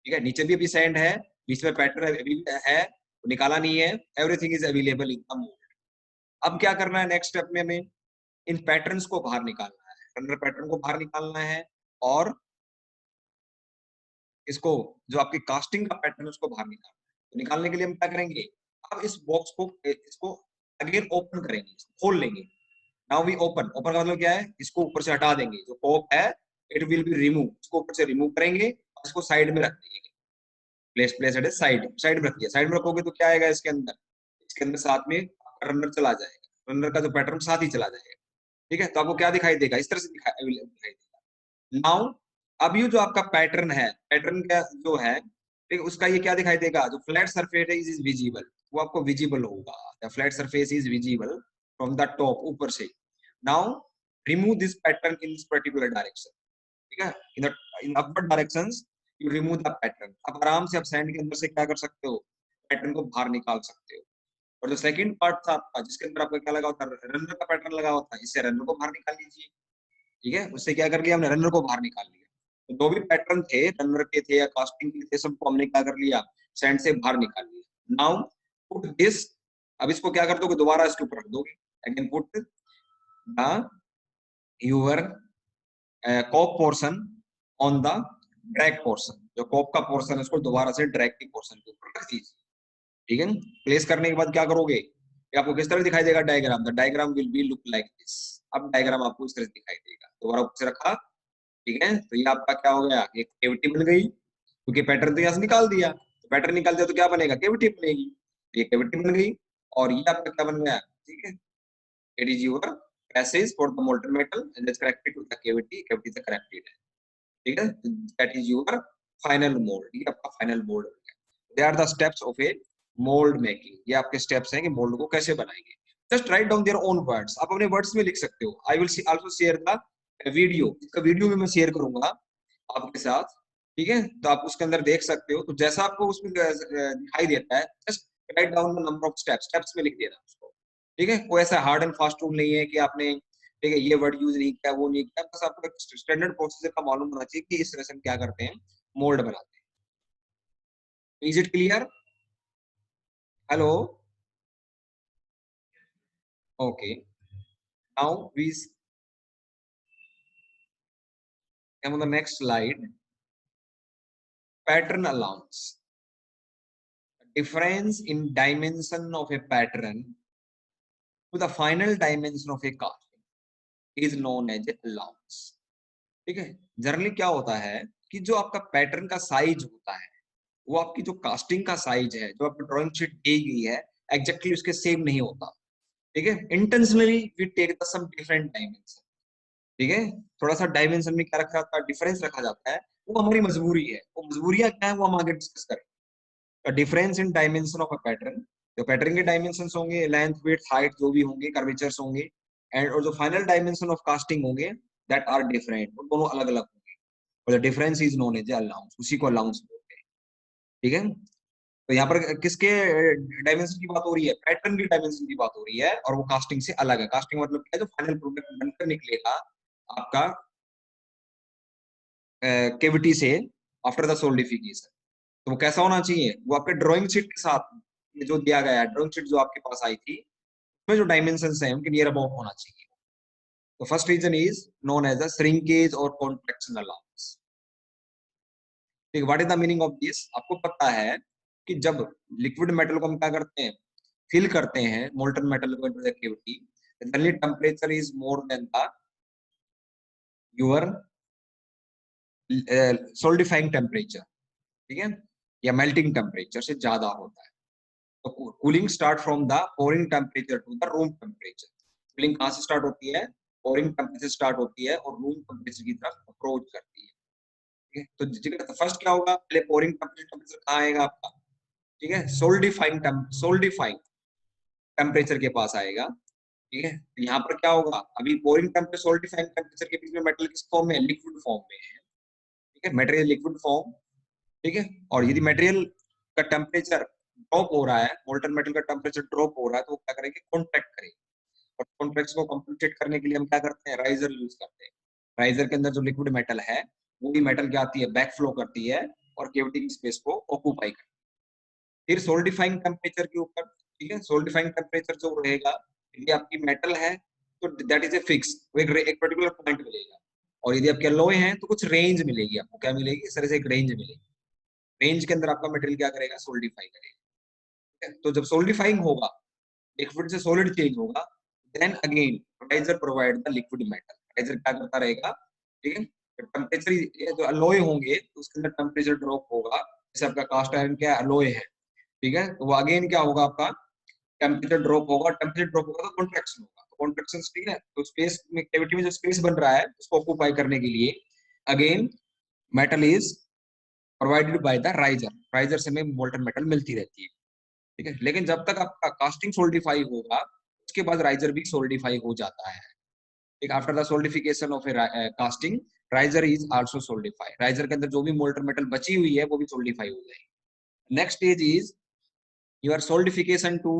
ठीक है, नीचे भी अभी सैंड है, बीच में पैटर्न अभी है, तो निकाला नहीं है, everything is available in the mould. अब क्या करना है नेक्स्ट स्टेप में, हमें इन पैटर्न्स को बाहर निकालना है, रनर पैटर्न को बाहर निकालना है, और इसको जो आपकी कास्टिंग का पैटर्न है उसको बाहर निकालना है। तो निकालने के लिए हम क्या करेंगे, अब इस बॉक्स को, इसको अगेन ओपन करेंगे, इसको खोल लेंगे। नाउ वी ओपन, ओपन का मतलब क्या है, इसको ऊपर से हटा देंगे, जो कॉप है इट विल बी रिमूव, इसको ऊपर से रिमूव करेंगे और इसको साइड में रख देंगे। Place place it side, side में रख दिया। साइड में रखोगे तो क्या आएगा इसके अंदर, इसके अंदर साथ में रनर चला जाएगा, रनर का जो पैटर्न साथ ही चला जाएगा। ठीक है, तो आपको क्या दिखाई देगा, इस तरह से दिखाई देगा। नाउ अब ये जो आपका पैटर्न है, पैटर्न का जो है, ठीक है, उसका ये क्या दिखाई देगा, जो फ्लैट सरफेस इज विजिबल, वो आपको विजिबल होगा। The flat surface is visible from the top, ऊपर से। Now remove this pattern in this particular direction. ठीक है, in upward directions you remove the pattern. अब आराम से आप सैंड के अंदर से क्या कर सकते हो, पैटर्न को बाहर निकाल सकते हो। और जो सेकंड पार्ट था आपका, जिसके अंदर आपका क्या लगा होता है, रनर का पैटर्न लगा होता है, इससे रनर को बाहर निकाल लीजिए। ठीक है, उससे क्या कर लिया हमने, रनर को बाहर निकाल लिया। तो जो भी पैटर्न थे, रनर के थे या कास्टिंग के थे, सबको हमने क्या कर लिया, सैंड से बाहर निकाल लिया। नाउ पुट दिस, अब इसको क्या कर दोगे, दोबारा इसके ऊपर रख दोगे। Again put the your cope portion on the drag portion, जो कॉप का पोर्शन है उसको दोबारा से ड्रैग के पोर्शन के ऊपर रख दीजिए। ठीक है, प्लेस करने के बाद क्या करोगे, ये आपको किस तरह दिखाई देगा diagram, the diagram will be look like this. अब डायग्राम आपको इस तरह से दिखाई देगा, दोबारा ऊपर से रखा। ठीक है, तो ये आपका क्या हो गया, एक केविटी बन गई, क्योंकि पैटर्न तो यहाँ से निकाल दिया, तो पैटर्न निकाल दिया तो क्या बनेगा, केविटी बनेगी। तो ये केविटी बन गई, और ये आपका क्या बन गया, ठीक है, it is your passage for the molten metal and it's connected to the cavity, cavity से कनेक्टेड है। ठीक है, that is your final mould, ये आपका फाइनल मोल्ड हो गया। They are the steps of a mould making, ये आपके स्टेप्स हैं कि मोल्ड को कैसे बनाएंगे। Just write down their own words, आप अपने वर्ड्स में लिख सकते हो। I will also share the video, इसका वीडियो भी मैं शेयर करूंगा आपके साथ, ठीक है? तो आप उसके अंदर देख सकते हो। तो जैसा आपको उसमें दिखाई देता है, just write down the number of steps, steps में लिख देना उसको, ठीक है? कोई ऐसा हार्ड एंड फास्ट रूल नहीं है कि आपने, ठीक है, ये वर्ड यूज नहीं किया, वो नहीं किया, बस आपको एक स्टैंडर्ड प्रोसीजर का मालूम होना चाहिए कि इस तरह से हम क्या करते हैं, मोल्ड बनाते हैं। Is it clear? Hello? Okay, now we come on the next slide. Pattern allowance. Difference in dimension of a pattern to the final dimension of a casting is known as allowance. ठीक है? Generally क्या होता है कि जो आपका pattern का size होता है, वो आपकी जो कास्टिंग का साइज है, जो आपकी ड्राइंग शीट दी गई है, एग्जैक्टली उसके सेम नहीं होता। ठीक है? Intentionally we take the some different dimension, ठीक है? थोड़ा सा डायमेंशन में क्या रखा जाता है, डिफरेंस रखा जाता है, वो हमारी मजबूरी है। वो मजबूरियां क्या है, वो हम आगे डिस्कस करेंगे। Difference in dimension of a pattern, जो पैटर्न के डायमेंशंस होंगे, लेंथ, विड्थ, हाइट जो भी होंगे, कर्वेचर्स होंगे, एंड और जो फाइनल डायमेंशन ऑफ कास्टिंग होंगे, दैट आर डिफरेंट, वो दोनों अलग अलग होंगे। और the difference is known as allowance, उसी को अलाउंस बोलते हैं। ठीक है? तो यहाँ पर किसके डायमेंशन की बात हो रही है? पैटर्न की डायमेंशन की बात हो रही है, और वो कास्टिंग से अलग है। कास्टिंग मतलब क्या है? जो फाइनल प्रोडक्ट बनकर निकलेगा आपका कैविटी से आफ्टर द सोल्डिफिकेशन, तो वो कैसा होना चाहिए? वो आपके ड्राइंग शीट के साथ, ये जो दिया गया है ड्राइंग शीट जो आपके पास आई थी, उसमें जो डायमेंशंस हैं उनके नियर अबाउट होना चाहिए। तो first reason is known as the shrinkage और कॉन्ट्रैक्शन अलाउंस। ठीक, what is the meaning of this? आपको पता है कि जब लिक्विड मेटल को हम क्या करते हैं, फिल करते हैं मोल्टन मेटल को into the cavity, generally temperature is more than the your solidifying temperature, ठीक है, या मेल्टिंग टेम्परेचर से ज्यादा होता है। तो cooling start from the pouring temperature to the room temperature. Cooling कहाँ से स्टार्ट होती है? पोरिंग टेम्परेचर स्टार्ट होती है और रूम टेम्परेचर की तरफ अप्रोच करती है। ठीक है? तो फर्स्ट क्या होगा? पहले पोरिंग टेम्परेचर कहाँ आएगा आपका? ठीक है, सोल्डिफाइंग टेम्परेचर के पास आएगा। ठीक है, तो यहाँ पर क्या होगा? अभी पोरिंग टेम्परेचर सोल्डिफाइंग टेम्परेचर के बीच में मेटल किस फॉर्म में है? लिक्विड फॉर्म में है। ठीक है, मटेरियल लिक्विड फॉर्म। ठीक है, और यदि मटेरियल का टेम्परेचर ड्रॉप हो रहा है, मोल्टन मेटल का टेम्परेचर ड्रॉप हो रहा है, तो वो क्या करेंगे? कॉन्ट्रैक्ट करेंगे। और कॉन्ट्रैक्ट को कंपनसेट करने के लिए हम क्या करते हैं? राइजर यूज करते हैं। राइजर के अंदर जो लिक्विड मेटल है, वो भी मेटल क्या आती है? बैक फ्लो करती है और कैविटी की स्पेस को ऑक्यूपाई करती है। फिर सोल्डिफाइंग टेम्परेचर के ऊपर, ठीक है, सोल्डिफाइंग टेम्परेचर जो रहेगा, यदि आपकी मेटल है तो दैट इज ए फिक्स, एक पर्टिकुलर पॉइंट मिलेगा। और यदि आपके अलॉय हैं तो कुछ रेंज मिलेगी आपको। क्या मिलेगी? इस तरह से एक रेंज मिलेगी। रेंज के अंदर आपका मटेरियल क्या करेगा? सोल्डिफाई करेगा। ठीक है? तो जब सोल्डिफाइंग होगा, लिक्विड से सॉलिड चेंज होगा, then again riser provide the liquid metal. Riser क्या करता रहेगा? ठीक है, टेम्परेचर जो अलॉय होंगे तो उसके अंदर टेम्परेचर ड्रॉप होगा। जैसे आपका कास्ट आयरन क्या अलॉय है, ठीक है, तो वो अगेन क्या होगा? आपका टेम्परेचर ड्रॉप होगा। टेम्परेचर ड्रॉप होगा तो कॉन्ट्रैक्शन होगा। तो कॉन्ट्रैक्शन, ठीक है, तो स्पेस में, कैविटी में जो स्पेस बन रहा है उसको ऑक्यूपाई करने के लिए again metal is provided by the riser. Riser से हमें मोल्टन मेटल मिलती रहती है। ठीक है, लेकिन जब तक आपका कास्टिंग सोल्डिफाई होगा, उसके बाद राइजर भी सोल्डिफाई हो जाता है। ठीक, after the solidification of a casting, riser is also solidify. Riser के अंदर जो भी मोल्टन मेटल बची हुई है वो भी सोल्डिफाई हो जाएगी। Next stage is your solidification two.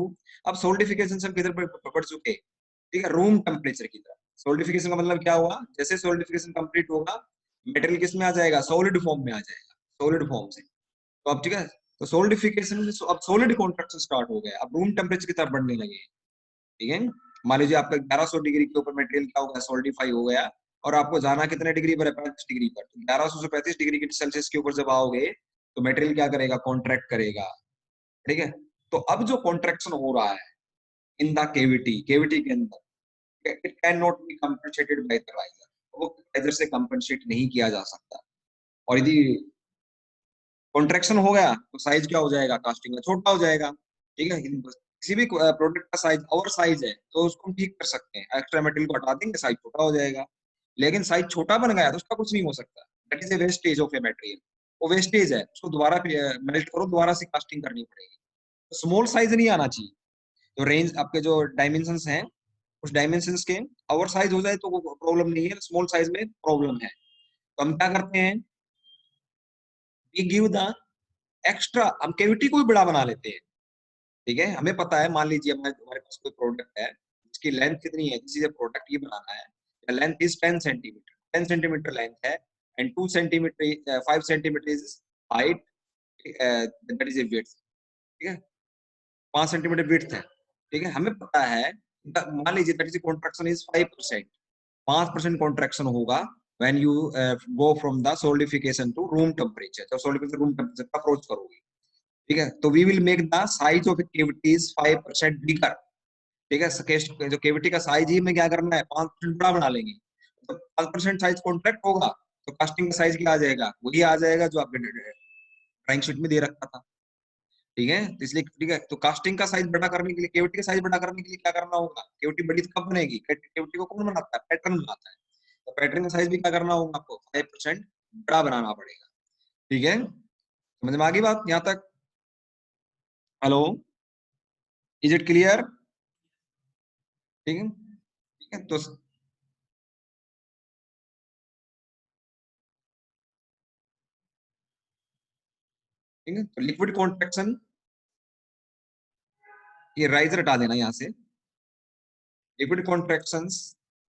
अब सोल्डिफिकेशन से हम किधर पढ़ चुके? ठीक है, रूम टेम्परेचर की तरफ। सोल्डिफिकेशन का मतलब क्या हुआ? जैसे सोल्डिफिकेशन कंप्लीट होगा, मेटेरियल किस में आ जाएगा? सॉलिड फॉर्म में आ जाएगा, सॉलिड फॉर्म से। तो अब ठीक है, तो सोल्डिफिकेशन में अब सॉलिड कॉन्ट्रैक्शन स्टार्ट हो गया, अब रूम टेम्परेचर की तरफ बढ़ने लगे। ठीक है, मान लीजिए आपका 1100 डिग्री के ऊपर मटेरियल क्या हो गया? सोल्डिफाई हो गया। और आपको जाना कितने डिग्री पर है? 35 डिग्री पर। तो 1100 से 35 डिग्री के सेल्सियस के ऊपर जब आओगे तो मटेरियल क्या करेगा? कॉन्ट्रैक्ट करेगा। ठीक है, तो अब जो कॉन्ट्रैक्शन हो रहा है इन द कैविटी, कैविटी के अंदर, it can not be compensated by the riser. वो राइजर से कंपनसेट नहीं किया जा सकता। और यदि कॉन्ट्रैक्शन हो गया तो साइज क्या हो जाएगा? कास्टिंग का छोटा हो जाएगा। ठीक है, किसी भी प्रोडक्ट का साइज ओवर साइज है तो उसको हम ठीक कर सकते हैं, एक्स्ट्रा मटेरियल को हटा देंगे, साइज छोटा हो जाएगा। लेकिन साइज छोटा बन गया तो उसका कुछ नहीं हो सकता। That is A wastage of a material. वो वेस्टेज है, उसको दोबारा मेल्ट करो, दोबारा से कास्टिंग करनी पड़ेगी। तो स्मॉल साइज नहीं आना चाहिए। तो रेंज आपके जो डायमेंशंस हैं उस डायमेंशंस के ओवर साइज हो जाए तो प्रॉब्लम नहीं है, स्मॉल साइज में प्रॉब्लम है। तो हम क्या करते हैं, वी गिव द एक्स्ट्रा, हम केविटी को भी बड़ा बना लेते हैं। ठीक है, हमें पता है, मान लीजिए हमारे पास कोई प्रोडक्ट है जिसकी लेंथ कितनी है, किसी से प्रोडक्ट ये बनाना है, length is 10 centimetre, 10 centimetre length है, and 2 centimetre 5 centimetre is height, that is a width. ठीक है, 5 सेंटीमीटर विड्थ है। ठीक है, हमें पता है, मान लीजिए that is contraction is 5%, 5% contraction होगा when you go from the solidification to room temperature, जब सोलिडिफिकेशन रूम टेम्परेचर का अप्रोच करोगे। ठीक है, तो we will make the size of cavities 5% bigger. ठीक है, जो केविटी का साइज ही में क्या करना है, 5% बड़ा बना लेंगे। तो 5% साइज कॉन्ट्रैक्ट होगा तो कास्टिंग का साइज क्या आ जाएगा, वही आ जाएगा जो आपने ड्राइंग शीट में दे रखा था। ठीक है, तो इसलिए ठीक है, तो कास्टिंग का साइज बड़ा करने के लिए, केविटी का साइज बड़ा करने के लिए क्या करना होगा, केविटी बड़ी कब बनेगी, केविटी को कौन बनाता है, पैटर्न बनाता है। तो पैटर्न का साइज भी क्या करना होगा, आपको 5% बड़ा बनाना पड़ेगा। ठीक है, समझ में आ गई बात यहाँ तक? Hello, is it clear? ठीक है, ठीक है, तो ठीक है, तो लिक्विड कॉन्ट्रैक्शन, ये राइजर हटा देना यहाँ से। Liquid contractions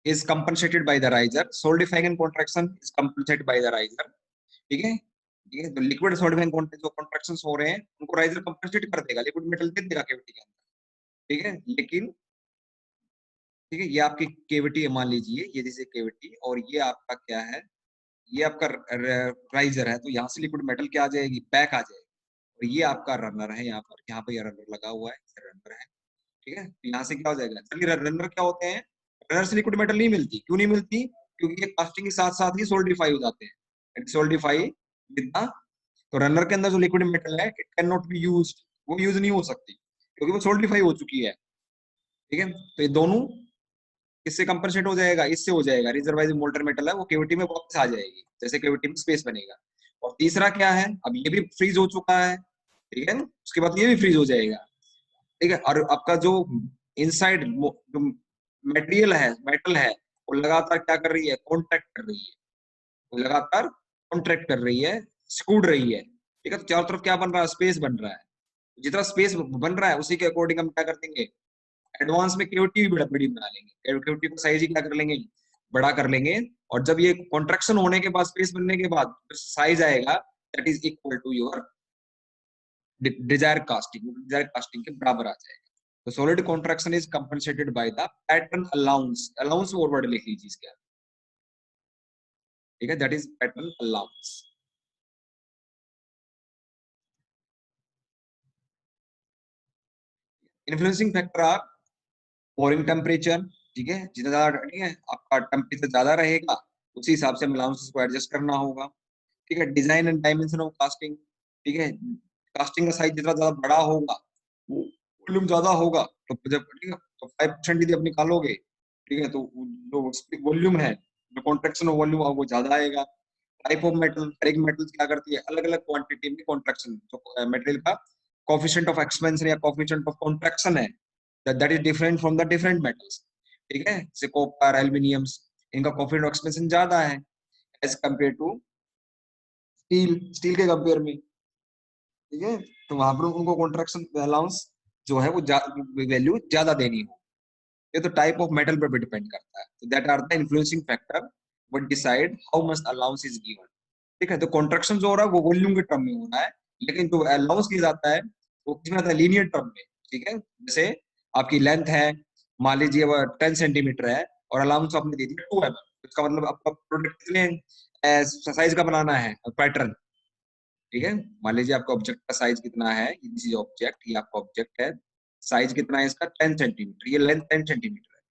is compensated by the riser, solidifying contraction is compensated by the riser. ठीक है, ठीक है, तो लिक्विड सॉलिडिफाइंग जो कॉन्ट्रैक्शंस हो रहे हैं उनको राइजर कंपनसेट कर देगा, लिक्विड मेटल दे देगा केविटी के अंदर। ठीक है, लेकिन ठीक है, ये आपकी केविटी है, मान लीजिए ये जैसे केविटी, और ये आपका क्या है, ये आपका राइजर है, तो यहाँ से लिक्विड मेटल क्या आ जाएगी, बैक आ जाएगी। और ये आपका रनर है, यहाँ पर ये रनर लगा हुआ है, रनर है। ठीक है, तो यहाँ से क्या हो जाएगा, चलिए रनर क्या होते हैं, रनर से लिक्विड मेटल नहीं मिलती, क्यों नहीं मिलती, क्योंकि ये कास्टिंग के साथ साथ ही सोल्डिफाई हो जाते हैं, सोल्डिफाई विद द, तो रनर के अंदर जो लिक्विड मेटल है it can not be used, वो यूज नहीं हो सकती क्योंकि वो सोल्डिफाई हो चुकी है। ठीक है, तो ये दोनों इससे कंपनसेट हो जाएगा, इससे हो जाएगा, रिजर्वाइज मोल्टर मेटल है वो केविटी में वापस आ जाएगी, जैसे केविटी में स्पेस बनेगा। और तीसरा क्या है, अब ये भी फ्रीज हो चुका है। ठीक है, उसके बाद ये भी फ्रीज हो जाएगा। ठीक है, और आपका जो इनसाइड जो मटेरियल है, मेटल है, वो लगातार क्या कर रही है, कॉन्ट्रैक्ट कर रही है, वो लगातार कॉन्ट्रैक्ट कर रही है, सिकुड़ रही है। ठीक है, तो चारों तरफ क्या बन रहा है, स्पेस बन रहा है। जितना स्पेस बन रहा है उसी के अकॉर्डिंग हम क्या कर देंगे, एडवांस में केविटी भी बड़ा बड़ी बना लेंगे, केविटी को साइज ही क्या कर लेंगे, बड़ा कर लेंगे। और जब ये कॉन्ट्रैक्शन होने के बाद, स्पेस बनने के बाद साइज आएगा, that is equal to your desire casting के बराबर आ जाएगा। तो solid contraction is compensated by the pattern allowance, allowance और वर्ड लिख लीजिए इसके। ठीक है, that is pattern allowance. Influencing factor are boring temperature. ठीक है, जितना ज्यादा, ठीक है, आपका टेम्परेचर ज्यादा रहेगा उसी हिसाब से अलाउंसेस को एडजस्ट करना होगा। ठीक है, design and dimension of casting. ठीक है, कास्टिंग का साइज जितना ज्यादा बड़ा होगा, वॉल्यूम ज्यादा होगा, तो जब ठीक है तो 5% यदि आप निकालोगे, ठीक है, तो जो वॉल्यूम है, जो कॉन्ट्रैक्शन ऑफ वॉल्यूम वो ज्यादा आएगा। टाइप ऑफ मेटल, हर एक मेटल क्या करती है, अलग अलग क्वांटिटी में कॉन्ट्रैक्शन, जो मेटेरियल का कोफिशिएंट ऑफ एक्सपेंशन या कोफिशिएंट ऑफ कॉन्ट्रैक्शन है, that is different from the different metals. ठीक है, जैसे कॉपर, एल्यूमिनियम, इनका कोफिशिएंट ऑफ एक्सपेंशन ज्यादा है as compare to steel, steel के कंपेयर में। ठीक है, तो वहां पर उनको कॉन्ट्रैक्शन अलाउंस जो है वो वैल्यू ज्यादा देनी हो। ये तो टाइप ऑफ मेटल पर भी डिपेंड करता है। तो that are the influencing factor what decide how much allowance is given. ठीक है, तो कॉन्ट्रैक्शन जो हो रहा है वो वॉल्यूम के टर्म में हो रहा है, लेकिन जो अलाउंस किया जाता है वो किसमें आता है, लीनियर टर्म में। ठीक है, जैसे आपकी लेंथ है, मान लीजिए वो 10 सेंटीमीटर है, और अलाउंस आपने दे दिया 2 mm, इसका मतलब आपका प्रोडक्ट कितने साइज का बनाना है, पैटर्न। ठीक है, मान लीजिए आपका ऑब्जेक्ट का साइज कितना है, ये ऑब्जेक्ट, ये आपका ऑब्जेक्ट है, साइज कितना है इसका 10 सेंटीमीटर, ये लेंथ 10 सेंटीमीटर है।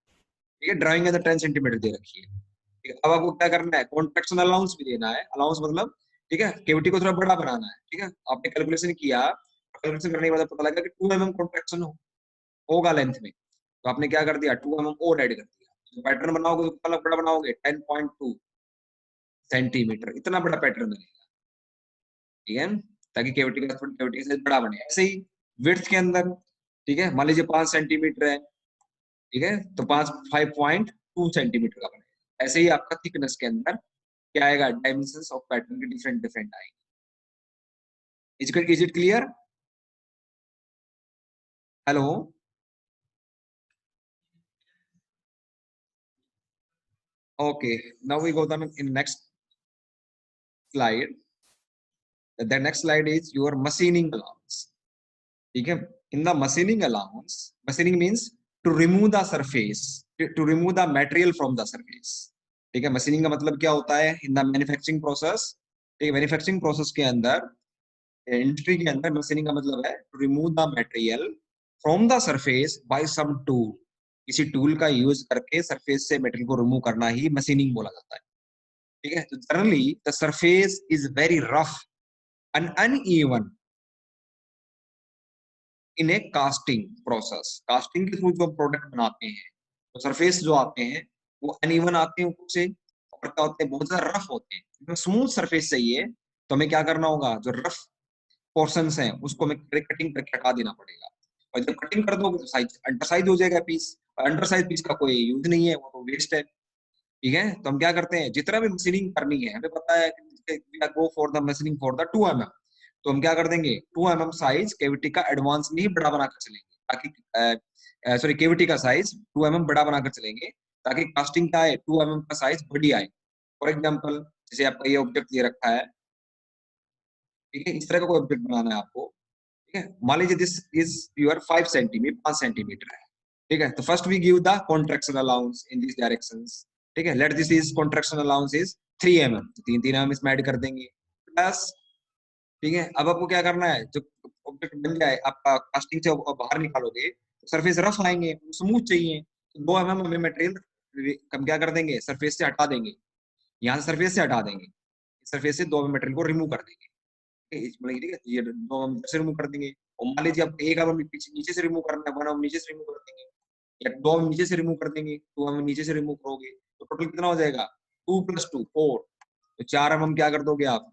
ठीक है, ड्राइंग है तो 10 सेंटीमीटर दे रखी है। ठीक है, अब आपको क्या करना है, कॉन्ट्रैक्शन अलाउंस भी देना है, अलाउंस मतलब ठीक है केविटी को थोड़ा बड़ा बनाना है। ठीक है, आपने कैलकुलेशन किया, कैलकुलेशन करने के बाद पता लगा कि 2 mm कॉन्ट्रैक्शन होगा लेंथ में, तो आपने क्या कर दिया, 2 mm और ऐड कर दिया। तो पैटर्न बनाओगे तो कितना बड़ा बनाओगे, 10.2 सेंटीमीटर, इतना बड़ा पैटर्न बनेगा। ठीक है, ताकि केविटी का साइज बड़ा बने। ऐसे ही विड्थ के अंदर ठीक है, मान लीजिए 5 सेंटीमीटर है, ठीक है, तो 5.2 सेंटीमीटर का बनेगा। ऐसे ही आपका थिकनेस के अंदर क्या आएगा, डायमेंशंस ऑफ पैटर्न के डिफरेंट डिफरेंट आएंगे। Is it clear? Hello? Okay, now we go the in next slide. The next slide is your machining allowance. ठीक है, in the machining allowance, machining means to remove the surface, to remove the material from the surface. ठीक है, machining का मतलब क्या होता है, in the manufacturing process. ठीक है, मैन्युफैक्चरिंग प्रोसेस के अंदर, इंडस्ट्री के अंदर मशीनिंग का मतलब है to remove the material from the surface by some tool. किसी टूल का यूज करके सरफेस से मटेरियल को रिमूव करना ही मशीनिंग बोला जाता है। ठीक है, तो generally the surface is very rough and uneven in a casting process. Casting के थ्रू जो प्रोडक्ट बनाते हैं तो सरफेस जो आते हैं वो अनइवन आते हैं ऊपर से, और क्या होते हैं, बहुत ज्यादा रफ होते हैं। तो स्मूथ सरफेस चाहिए तो हमें क्या करना होगा, जो रफ पोर्शंस हैं उसको हमें कटिंग करके हटा देना पड़ेगा। और जब कटिंग कर दोगे तो साइज अंडर साइज हो जाएगा पीस, और अंडर साइज पीस का कोई यूज नहीं है, वो तो वेस्ट है। ठीक है, तो हम क्या करते हैं, जितना भी मशीनिंग करनी है हमें पता है go for the machining for the 2 mm, तो हम क्या कर देंगे, 2 mm साइज केविटी का एडवांस में ही बड़ा बनाकर चलेंगे, ताकि सॉरी केविटी का साइज 2 mm बड़ा बनाकर चलेंगे, ताकि कास्टिंग का है 2 mm का साइज बड़ी आए। फॉर एग्जाम्पल, जैसे आपका ये ऑब्जेक्ट दे रखा है, ठीक है, इस तरह का कोई ऑब्जेक्ट बनाना है आपको। ठीक है, मान लीजिए this is your 5 centimetre, 5 centimetre है। ठीक है, तो first we give the contraction allowance in this directions. ठीक है, let this is contraction allowance is 3 mm, तो 3 3 mm इसमें ऐड कर देंगे, प्लस। ठीक है, अब आपको क्या करना है, जो ऑब्जेक्ट बन जाए आपका कास्टिंग से बाहर निकालोगे तो सरफेस रफ आएंगे, स्मूथ चाहिए, तो 2 mm हमें मटेरियल हम क्या कर देंगे, सरफेस से हटा देंगे, यहाँ से सरफेस से हटा देंगे, सरफेस से 2 mm मटेरियल को रिमूव कर देंगे। मतलब ठीक है, ये 2 mm से रिमूव कर देंगे। और मान लीजिए आप 1 mm पीछे नीचे से रिमूव करना है, 1 mm नीचे से रिमूव कर देंगे, या 2 mm नीचे से रिमूव कर देंगे, 2 mm नीचे से रिमूव करोगे तो टोटल कितना हो जाएगा, 2 + 2 4। तो 4 mm क्या कर दोगे आप,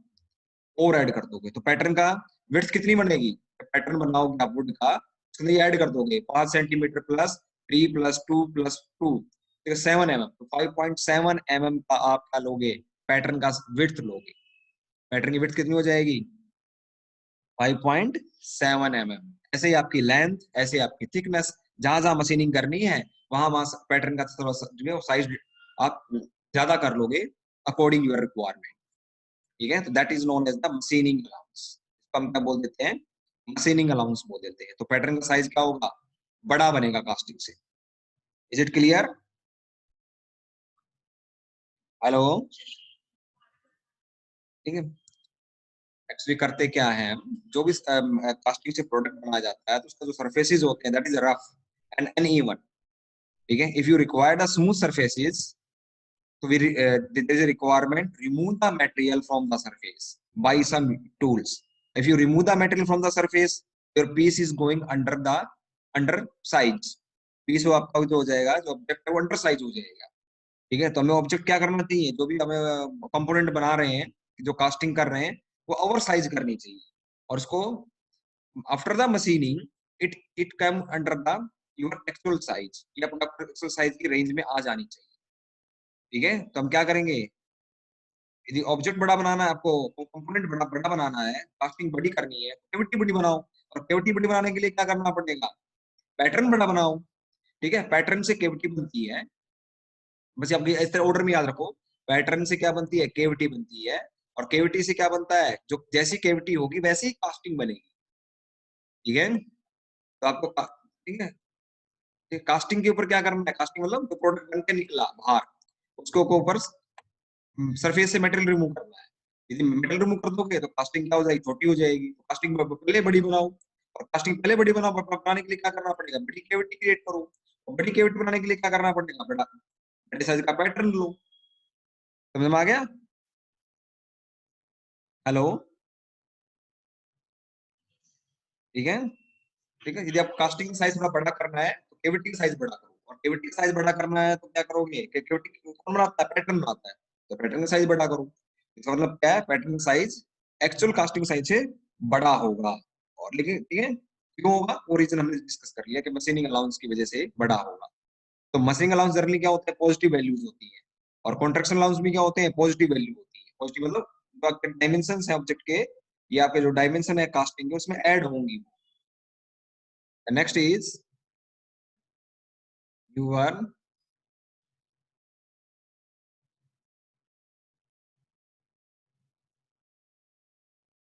और ऐड कर दोगे, तो पैटर्न का विड्थ कितनी बनेगी, पैटर्न बनाओगे आप वुड का, उसके लिए ऐड कर दोगे 5 सेंटीमीटर प्लस 3 + 2 + 2, 7 mm, तो 5.7 mm का आप क्या लोगे, पैटर्न का विड्थ लोगे। पैटर्न की विड्थ कितनी हो जाएगी, 5.7 mm। ऐसे ही आपकी लेंथ, ऐसे ही आपकी थिकनेस, जहां जहां मशीनिंग करनी है वहां वहां पैटर्न का थोड़ा सा जो है साइज आप ज्यादा कर लोगे अकॉर्डिंग योर रिक्वायरमेंट। ठीक है, तो that is known as the machining allowance. इसको हम क्या बोल देते हैं, मशीनिंग अलाउंस बोल देते हैं। तो पैटर्न का साइज क्या होगा, बड़ा बनेगा कास्टिंग से। Is it clear? हेलो? ठीक है, एक्चुअली करते क्या है हम, जो भी कास्टिंग से प्रोडक्ट बनाया जाता है तो उसका जो सरफेसेस होते हैं that is rough and uneven. ठीक है, if you require the smooth surfaces, so there is a requirement remove the material from the surface by some tools. If you remove the material from the surface, your piece is going under size, piece वो आपका जो हो जाएगा, जो object है वो under size हो जाएगा। ठीक है, तो हमें ऑब्जेक्ट क्या करना चाहिए, जो भी हमें कंपोनेंट बना रहे हैं, जो कास्टिंग कर रहे हैं, वो ओवर साइज करनी चाहिए, और उसको after the machining it come under the your actual size, ये अपना एक्चुअल साइज की रेंज में आ जानी चाहिए। ठीक है, तो हम क्या करेंगे, यदि ऑब्जेक्ट बड़ा बनाना है आपको, कंपोनेंट बड़ा बड़ा बनाना है, कास्टिंग बड़ी करनी है, केविटी बड़ी बनाओ, और केविटी बड़ी बनाने के लिए क्या करना पड़ेगा, पैटर्न बड़ा बनाओ। ठीक है, पैटर्न से केविटी बनती है, बस आपकी इस तरह ऑर्डर में याद रखो, पैटर्न से क्या बनती है, केविटी बनती है, और केविटी से क्या बनता है, जो जैसी केविटी होगी वैसी ही कास्टिंग बनेगी। ठीक है, तो आपको ठीक है, कास्टिंग के ऊपर क्या करना है, कास्टिंग मतलब जो प्रोडक्ट बन के निकला बाहर, उसको ऊपर सरफेस से मटेरियल रिमूव करना है। यदि मटेरियल रिमूव कर दोगे तो कास्टिंग क्या हो जाएगी, छोटी हो जाएगी। तो कास्टिंग पहले बड़ी बनाओ, और कास्टिंग पहले बड़ी बनाओ, बनाने के लिए क्या करना पड़ेगा, बड़ी कैविटी क्रिएट करो, और बड़ी कैविटी बनाने के लिए क्या करना पड़ेगा, बड़ा बड़े साइज का पैटर्न लो। समझ में आ गया? हेलो? ठीक है, ठीक है, यदि आप कास्टिंग साइज थोड़ा बड़ा करना है तो केविटी साइज बड़ा करो, और केविटी साइज बड़ा करना है तो क्या करोगे, केविटी कौन बनाता है, पैटर्न बनाता है, तो पैटर्न का साइज बड़ा करो। इसका मतलब क्या है, pattern size actual casting size से बड़ा होगा। और लेकिन ठीक है, क्यों होगा वो रीजन हमने डिस्कस कर लिया कि मशीनिंग अलाउंस की वजह से बड़ा होगा। तो मशीनिंग अलाउंस जनरली क्या होता है, पॉजिटिव वैल्यूज होती है, और कॉन्ट्रैक्शन अलाउंस भी क्या होते हैं, पॉजिटिव वैल्यू होती है। पॉजिटिव मतलब जो आपके डायमेंशन है ऑब्जेक्ट के, या आपके जो डायमेंशन है कास्टिंग के, उसमें ऐड होंगी। Next is your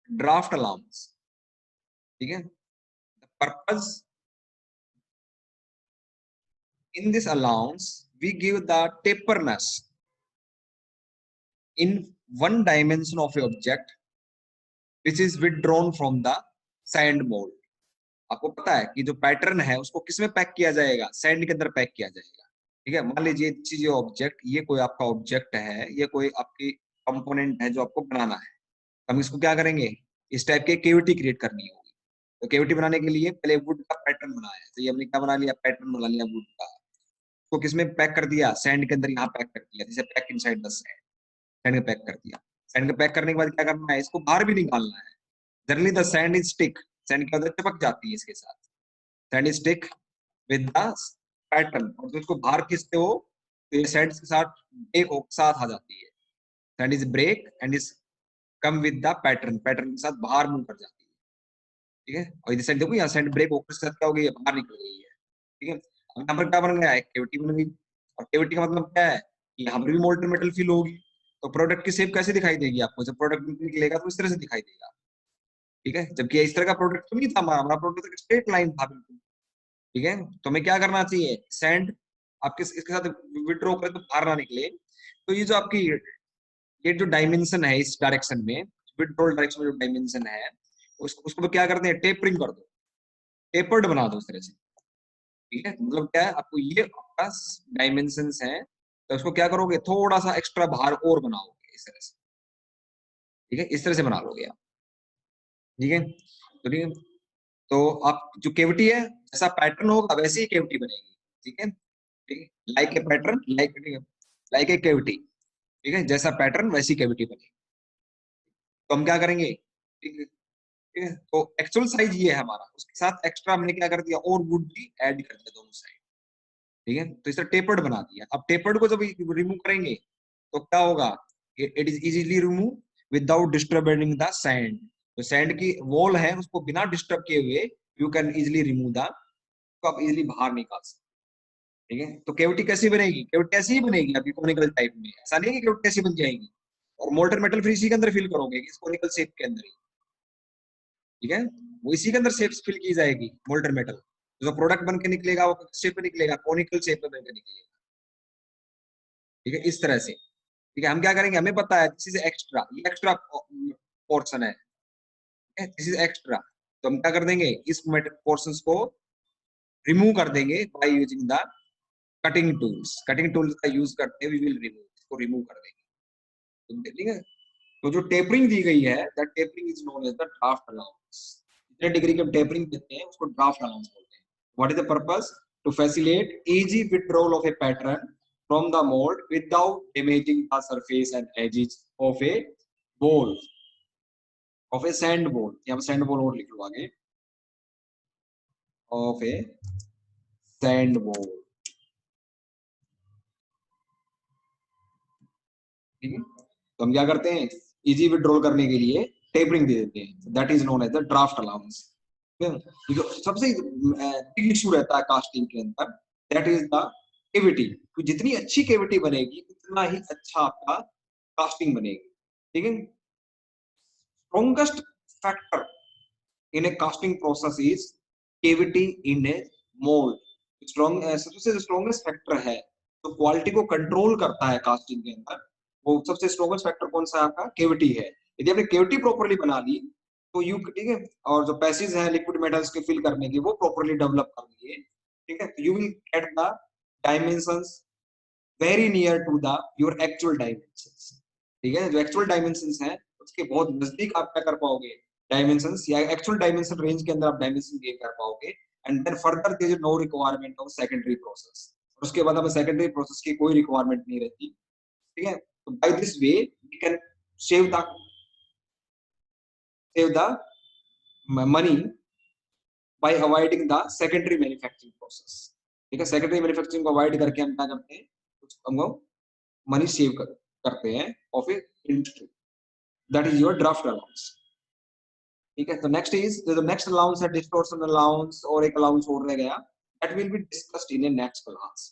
draft allowance. ठीक है, the purpose in this allowance we give the taperness in one dimension of a object which is withdrawn from the sand mold। आपको पता है कि जो पैटर्न है उसको किसमें पैक किया जाएगा, सैंड के अंदर पैक किया जाएगा। ठीक है, मान लीजिए चीज ऑब्जेक्ट, ये कोई आपका ऑब्जेक्ट है, ये कोई आपकी कंपोनेंट है जो आपको बनाना है। हम इसको क्या करेंगे, इस टाइप के केविटी क्रिएट करनी होगी। तो केविटी बनाने के लिए पहले वुड का पैटर्न बनाया, तो ये हमने क्या बना लिया, पैटर्न बना लिया वुड का। तो किसमें पैक कर दिया, सैंड के अंदर, यहाँ पैक कर दिया, जैसे pack inside the sand. Sand का पैक कर दिया। सैंड का पैक करने के बाद क्या करना है, इसको बाहर भी निकालना है। Generally the sand is stick, sand क्या होता है, चिपक जाती है इसके साथ। Sand is stick with the pattern, और जो इसको बाहर खींचते हो तो ये सैंड के साथ एक साथ आ जाती है। Sand is break and is come with the pattern, pattern के साथ बाहर मूव कर जाती है। ठीक है, और इधर साइड देखो, यहाँ सैंड ब्रेक होकर साथ क्या हो गई है, बाहर निकल गई है। ठीक है, अब यहाँ पर क्या बन गया, एक्टिविटी बन गई। और एक्टिविटी का मतलब क्या है कि यहाँ पर भी मोल्टन मेटल फील होगी। तो प्रोडक्ट की शेप कैसे दिखाई देगी आपको, जब प्रोडक्ट निकलेगा तो इस तरह से दिखाई देगा। ठीक है, जबकि इस तरह का प्रोडक्ट तो नहीं था हमारा, हमारा प्रोडक्ट तो स्ट्रेट लाइन था बिल्कुल। ठीक है, तो हमें क्या करना चाहिए, सैंड आपके इसके साथ विड्रॉ करें तो बाहर ना निकले। तो ये जो आपकी ये जो डायमेंशन है इस डायरेक्शन में, विड्रॉल डायरेक्शन में जो डायमेंशन है, उसको क्या करते हैं, टेपरिंग कर दो, टेपर्ड बना दो इस तरह से। ठीक है, मतलब क्या है, आपको ये आपका डायमेंशन है, तो उसको क्या करोगे, थोड़ा सा एक्स्ट्रा बाहर और बनाओगे इस तरह से। ठीक है, इस तरह से बना लोगे आप। ठीक है, तो ठीक है, तो आप जो केविटी है, जैसा पैटर्न होगा वैसे ही केविटी बनेगी। ठीक है, ठीक है, like a pattern, like a cavity. ठीक है, जैसा पैटर्न वैसी केविटी बनेगी। तो हम क्या करेंगे, ठीक है, ठीक है, तो एक्चुअल साइज ये है हमारा, उसके साथ एक्स्ट्रा हमने क्या कर दिया, और वुड भी ऐड कर दिया दोनों साइड। ठीक है, तो इसे टेपर्ड बना दिया। अब टेपर्ड को जब रिमूव करेंगे तो क्या होगा, it is easily remove without disturbing the sand. तो सैंड की वॉल है उसको बिना डिस्टर्ब किए हुए you can easily remove the, तो आप इजीली बाहर निकाल सकते। ठीक है, तो केविटी कैसी बनेगी, केविटी ऐसी ही बनेगी आपकी कोनिकल टाइप में, ऐसा नहीं है कि केविटी ऐसी बन जाएगी। और मोल्टन मेटल फिर इसी के अंदर फिल करोगे, इस कोनिकल शेप के अंदर ही। ठीक है, वो इसी के अंदर शेप फिल की जाएगी मोल्टन मेटल। जो प्रोडक्ट बन के निकलेगा वो शेप में निकलेगा, कोनिकल शेप में बन के निकलेगा। ठीक है, इस तरह से। ठीक है, हम क्या करेंगे, हमें पता है दिस इज एक्स्ट्रा, ये एक्स्ट्रा पोर्शन है, दिस इज एक्स्ट्रा। तो हम क्या कर देंगे, इस पोर्शन को रिमूव कर देंगे bye using the cutting tools. Cutting tools का यूज करते हुए वी विल रिमूव, इसको रिमूव कर देंगे। तो ठीक है, तो जो टेपरिंग दी गई है, that tapering is known as the draft allowance. जितने डिग्री के टेपरिंग देते हैं उसको ड्राफ्ट अलाउंस बोलते हैं। What is the purpose, to facilitate easy withdrawal of a pattern from the mold without damaging the surface and edges of a bowl, of a sand bowl। यहाँ पे sand bowl और लिख लो आगे, of a sand bowl। ठीक है, तो हम क्या करते हैं, इजी विड्रॉल करने के लिए टेपरिंग दे देते हैं, that is known as the draft allowance. जो सबसे बिग इशू रहता है कास्टिंग के अंदर, दैट इज द केविटी। तो जितनी अच्छी केविटी बनेगी उतना ही अच्छा आपका कास्टिंग बनेगी। ठीक है, strongest factor in a casting process is cavity in a mold। Strong सबसे स्ट्रॉन्गेस्ट फैक्टर है तो क्वालिटी को कंट्रोल करता है कास्टिंग के अंदर, वो सबसे स्ट्रॉन्गेस्ट फैक्टर कौन सा है आपका, केविटी है। यदि आपने केविटी प्रॉपर्ली बना ली तो यू, ठीक है, और जो पैसेज है लिक्विड मेटल्स के फिल करने के वो प्रॉपर्ली डेवलप कर लिए, ठीक है, तो you will get the dimensions very near to the your actual dimensions. ठीक है, जो एक्चुअल डायमेंशंस हैं उसके बहुत नजदीक आप क्या कर पाओगे, डायमेंशंस या एक्चुअल डायमेंशन रेंज के अंदर आप डायमेंशन गेन कर पाओगे। And then further there is no requirement of secondary process, उसके बाद हमें सेकेंडरी प्रोसेस की कोई रिक्वायरमेंट नहीं रहती। ठीक है, तो by this way we can save the, save the money by avoiding the secondary manufacturing process. ठीक है, सेकेंडरी मैन्युफैक्चरिंग को अवॉइड करके हम क्या करते हैं, हम मनी सेव करते हैं of A industry. That is your draft allowance. ठीक है, तो नेक्स्ट इज जो नेक्स्ट अलाउंस है डिस्टॉर्शन अलाउंस, और एक अलाउंस और रह गया, that will be discussed in A next class.